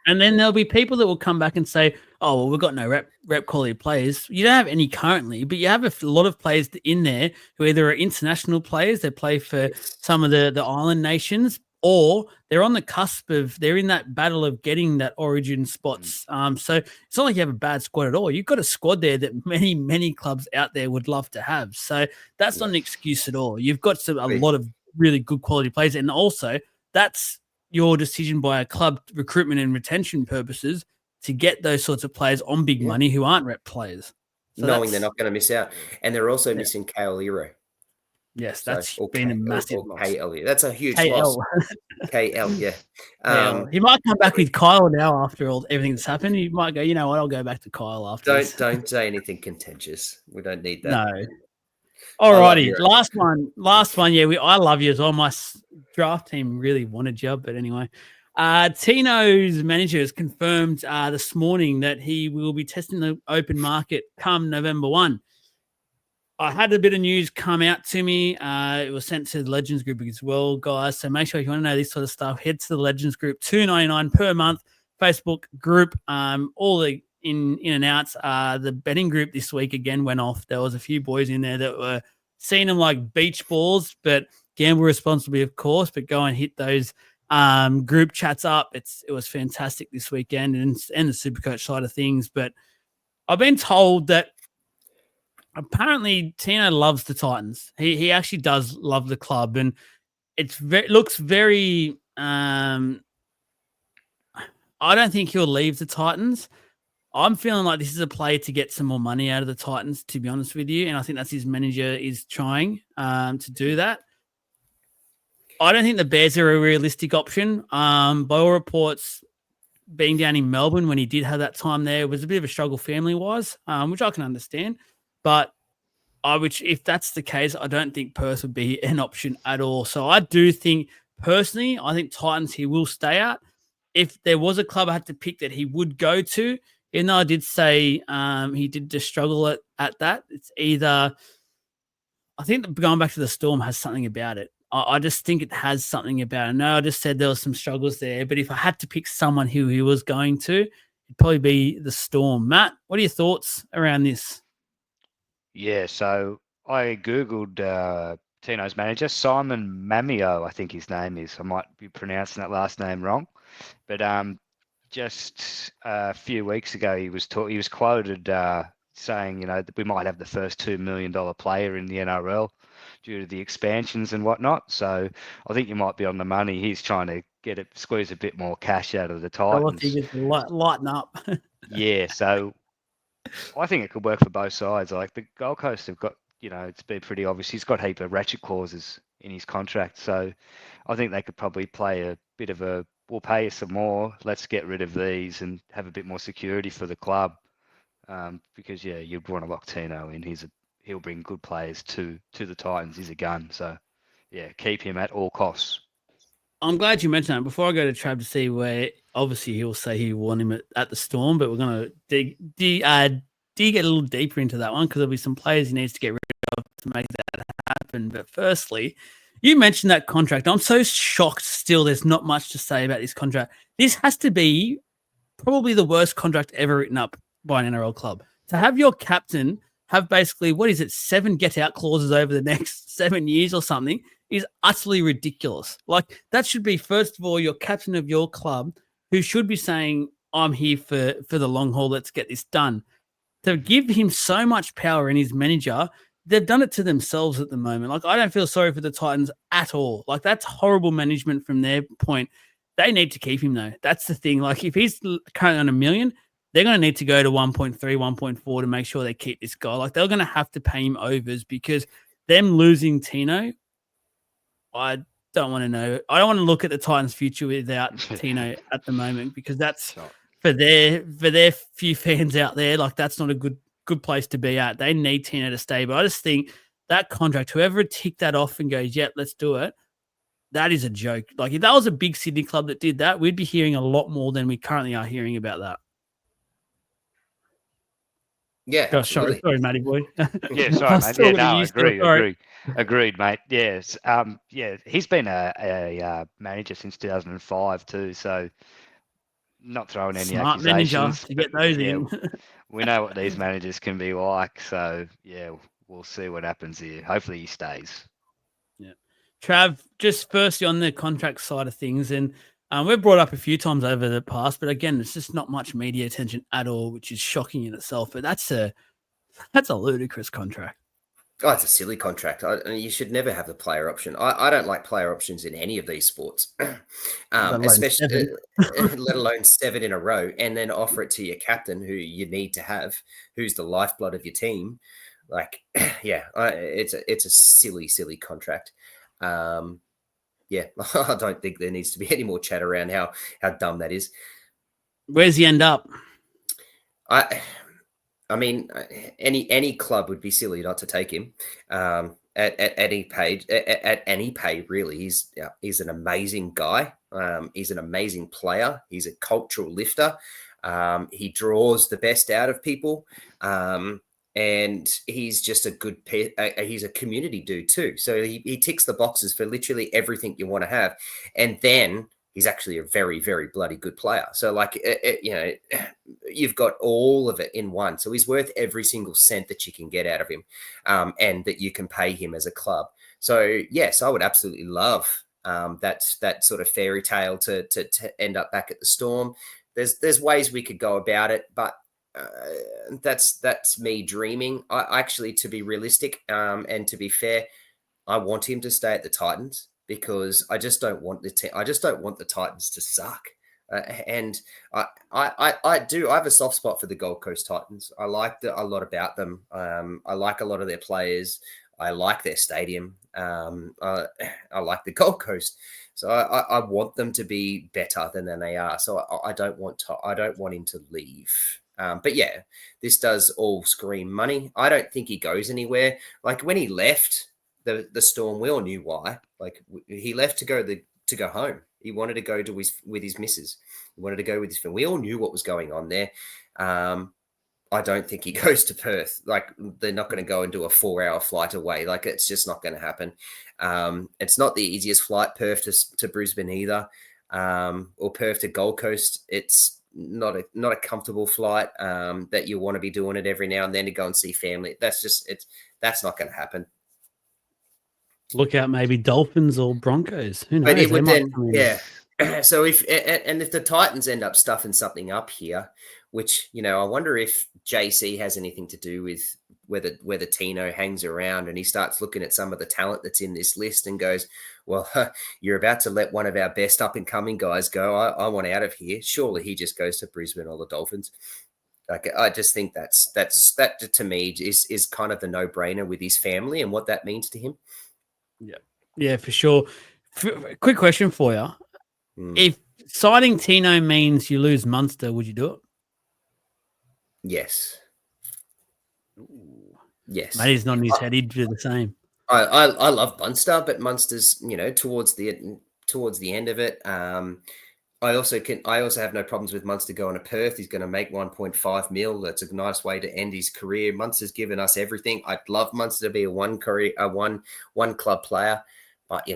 And then there'll be people that will come back and say, oh, well, we've got no rep quality players. You don't have any currently, but you have a lot of players in there who either are international players that play for some of the island nations, or they're on the cusp of, they're in that battle of getting that origin spots. So it's not like you have a bad squad at all. You've got a squad there that many, many clubs out there would love to have. So that's not an excuse at all. You've got a lot of really good quality players. And also that's your decision by a club recruitment and retention purposes to get those sorts of players on big money who aren't rep players. So knowing they're not going to miss out. And they're also missing Kale Ero. Yes, that's been a massive loss. KL, that's a huge loss. KL, yeah. He might come back with Kyle now after everything that's happened. He might go, you know what, I'll go back to Kyle after this. Don't say anything contentious. We don't need that. No. Alrighty, last one. Yeah, I love you as well. My draft team really wanted you, but anyway. Tino's manager has confirmed this morning that he will be testing the open market come November 1. I had a bit of news come out to me. It was sent to the Legends group as well, guys. So make sure if you want to know this sort of stuff, head to the Legends group, $2.99 per month, Facebook group. All the in and outs. The betting group this week again went off. There was a few boys in there that were seeing them like beach balls, but gamble responsibly, of course. But go and hit those group chats up. It was fantastic this weekend, and the Supercoach side of things. But I've been told that apparently Tino loves the Titans. He actually does love the club, and looks very. I don't think he'll leave the Titans. I'm feeling like this is a play to get some more money out of the Titans, to be honest with you, and I think that's his manager is trying to do that. I don't think the Bears are a realistic option. By all reports, being down in Melbourne when he did have that time there, it was a bit of a struggle family-wise, which I can understand. But if that's the case, I don't think Perth would be an option at all. So I do think, personally, I think Titans he will stay at. If there was a club I had to pick that he would go to, even though I did say he did just struggle at that, it's either I think going back to the Storm has something about it. I just think it has something about it. No, I just said there was some struggles there, but if I had to pick someone who he was going to, it'd probably be the Storm. Matt, what are your thoughts around this? Yeah, so I Googled Tino's manager, Simon Mamio, I think his name is. I might be pronouncing that last name wrong. But just a few weeks ago, he was quoted saying, that we might have the first $2 million player in the NRL due to the expansions and whatnot. So I think you might be on the money. He's trying to squeeze a bit more cash out of the Titans. Lighten up. Yeah, so I think it could work for both sides. Like the Gold Coast have got, it's been pretty obvious. He's got a heap of ratchet clauses in his contract. So I think they could probably play a bit of we'll pay you some more. Let's get rid of these and have a bit more security for the club. Because you'd want to lock Tino in. He'll bring good players to the Titans. He's a gun. So yeah, keep him at all costs. I'm glad you mentioned that. Before I go to Trav to see where, obviously he'll say he won him at the Storm, but we're going to dig a little deeper into that one because there'll be some players he needs to get rid of to make that happen. But firstly, you mentioned that contract. I'm so shocked still there's not much to say about this contract. This has to be probably the worst contract ever written up by an NRL club. To have your captain have basically, 7 get-out clauses over the next 7 years or something is utterly ridiculous. Like, that should be, first of all, your captain of your club who should be saying, I'm here for the long haul, let's get this done. To give him so much power in his manager, they've done it to themselves at the moment. Like, I don't feel sorry for the Titans at all. Like, that's horrible management from their point. They need to keep him, though. That's the thing. Like, if he's currently on $1 million, they're going to need to go to 1.3, 1.4 to make sure they keep this guy. Like, they're going to have to pay him overs because them losing Tino, I don't want to know. I don't want to look at the Titans' future without Tino at the moment because that's for their few fans out there. Like, that's not a good place to be at. They need Tino to stay. But I just think that contract, whoever ticked that off and goes, yep, let's do it, that is a joke. Like, if that was a big Sydney club that did that, we'd be hearing a lot more than we currently are hearing about that. Yeah, oh, sorry, Matty boy. Yeah, sorry, mate. Yeah, no, agreed, mate. Yes, he's been a manager since 2005 too. So, not throwing any Smart accusations manager to get those in. We know what these managers can be like. So, yeah, we'll see what happens here. Hopefully, he stays. Yeah, Trav. Just firstly on the contract side of things, and we've brought up a few times over the past, but again, it's just not much media attention at all, which is shocking in itself. But that's a ludicrous contract. Oh, it's a silly contract. You should never have the player option. I don't like player options in any of these sports, especially let alone 7 in a row, and then offer it to your captain, who you need to have, who's the lifeblood of your team. Like, yeah, it's a silly contract. Yeah, I don't think there needs to be any more chat around how dumb that is. Where's he end up? I mean, any club would be silly not to take him at any pay. Really, he's an amazing guy. He's an amazing player. He's a cultural lifter. He draws the best out of people, and and he's just a good he's a community dude too. So he ticks the boxes for literally everything you want to have, and then he's actually a very, very bloody good player. So like you've got all of it in one. So he's worth every single cent that you can get out of him, and that you can pay him as a club. So yes, I would absolutely love that sort of fairy tale to end up back at the Storm. There's ways we could go about it, but that's me dreaming. I actually, to be realistic, and to be fair, I want him to stay at the Titans because I just don't want the Titans to suck. And I have a soft spot for the Gold Coast Titans. I like a lot about them. I like a lot of their players. I like their stadium. I like the Gold Coast. So I want them to be better than they are. So I don't want him to leave. But yeah, this does all scream money. I don't think he goes anywhere. Like when he left the Storm, we all knew why. Like he left to go home. He wanted to go with his missus. He wanted to go with his family. We all knew what was going on there. I don't think he goes to Perth. Like they're not going to go and do a 4-hour flight away. Like it's just not going to happen. It's not the easiest flight, Perth to Brisbane either, or Perth to Gold Coast. It's not a comfortable flight that you want to be doing it every now and then to go and see family. That's not going to happen. Look out, maybe Dolphins or Broncos. Who knows? But it would then, yeah. So if the Titans end up stuffing something up here, which, I wonder if JC has anything to do with whether Tino hangs around and he starts looking at some of the talent that's in this list and goes, well, you're about to let one of our best up and coming guys go. I want out of here. Surely he just goes to Brisbane or the Dolphins. Like, I just think that to me is kind of the no-brainer with his family and what that means to him. Yeah, for sure. Quick question for you. If signing Tino means you lose Munster, would you do it? Yes. Yes. Matty's not in his head. He'd do the same. I love Munster, but Munster's, towards the end of it. I also have no problems with Munster going to Perth. He's going to make 1.5 mil. That's a nice way to end his career. Munster's given us everything. I'd love Munster to be a one club player, but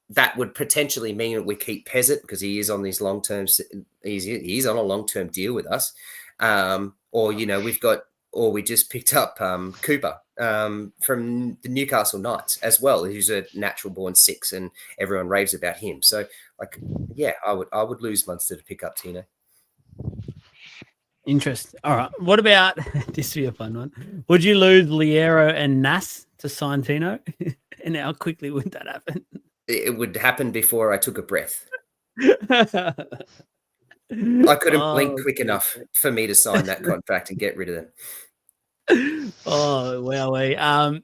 that would potentially mean that we keep Pezzett because he is on these long-term. He's on a long-term deal with us, or we just picked up Cooper from the Newcastle Knights as well, who's a natural-born 6, and everyone raves about him. So, I would lose Munster to pick up Tino. Interesting. All right. What about this? Would be a fun one. Would you lose Liero and Nas to sign Tino? And how quickly would that happen? It would happen before I took a breath. I couldn't blink quick enough for me to sign that contract and get rid of them. Oh, wow.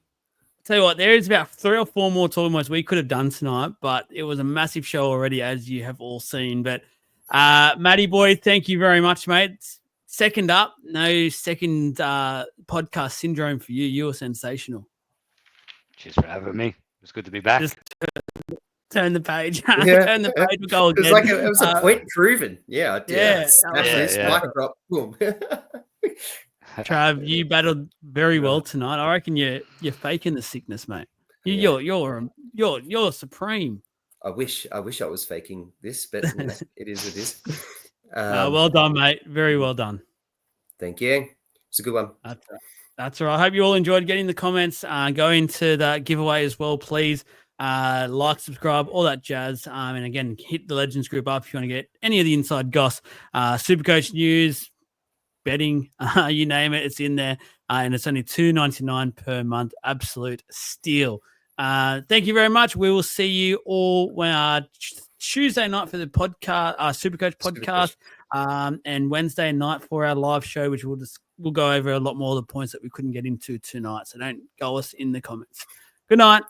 Tell you what, there is about 3 or 4 more talking points we could have done tonight, but it was a massive show already, as you have all seen. But Matty boy, thank you very much, mate. Second up, no second podcast syndrome for you. You were sensational. Cheers for having me. It's good to be back. Just turn the page. Turn the page. We'll go again. It was a point proven. Yeah. Mic drop. Boom. Trav, you battled very well tonight. I reckon you're faking the sickness, mate. You're supreme. I wish I was faking this, but it is what it is. Well done, mate. Very well done. Thank you. It's a good one. That's all right. I hope you all enjoyed getting the comments. Go into the giveaway as well, please. Like, subscribe, all that jazz. And again, hit the Legends group up if you want to get any of the inside goss, Supercoach news, betting, you name it, it's in there. And it's only $2.99 per month. Absolute steal. Thank you very much. We will see you all Tuesday night for the podcast, Supercoach podcast, and Wednesday night for our live show, which we'll go over a lot more of the points that we couldn't get into tonight. So don't go us in the comments. Good night.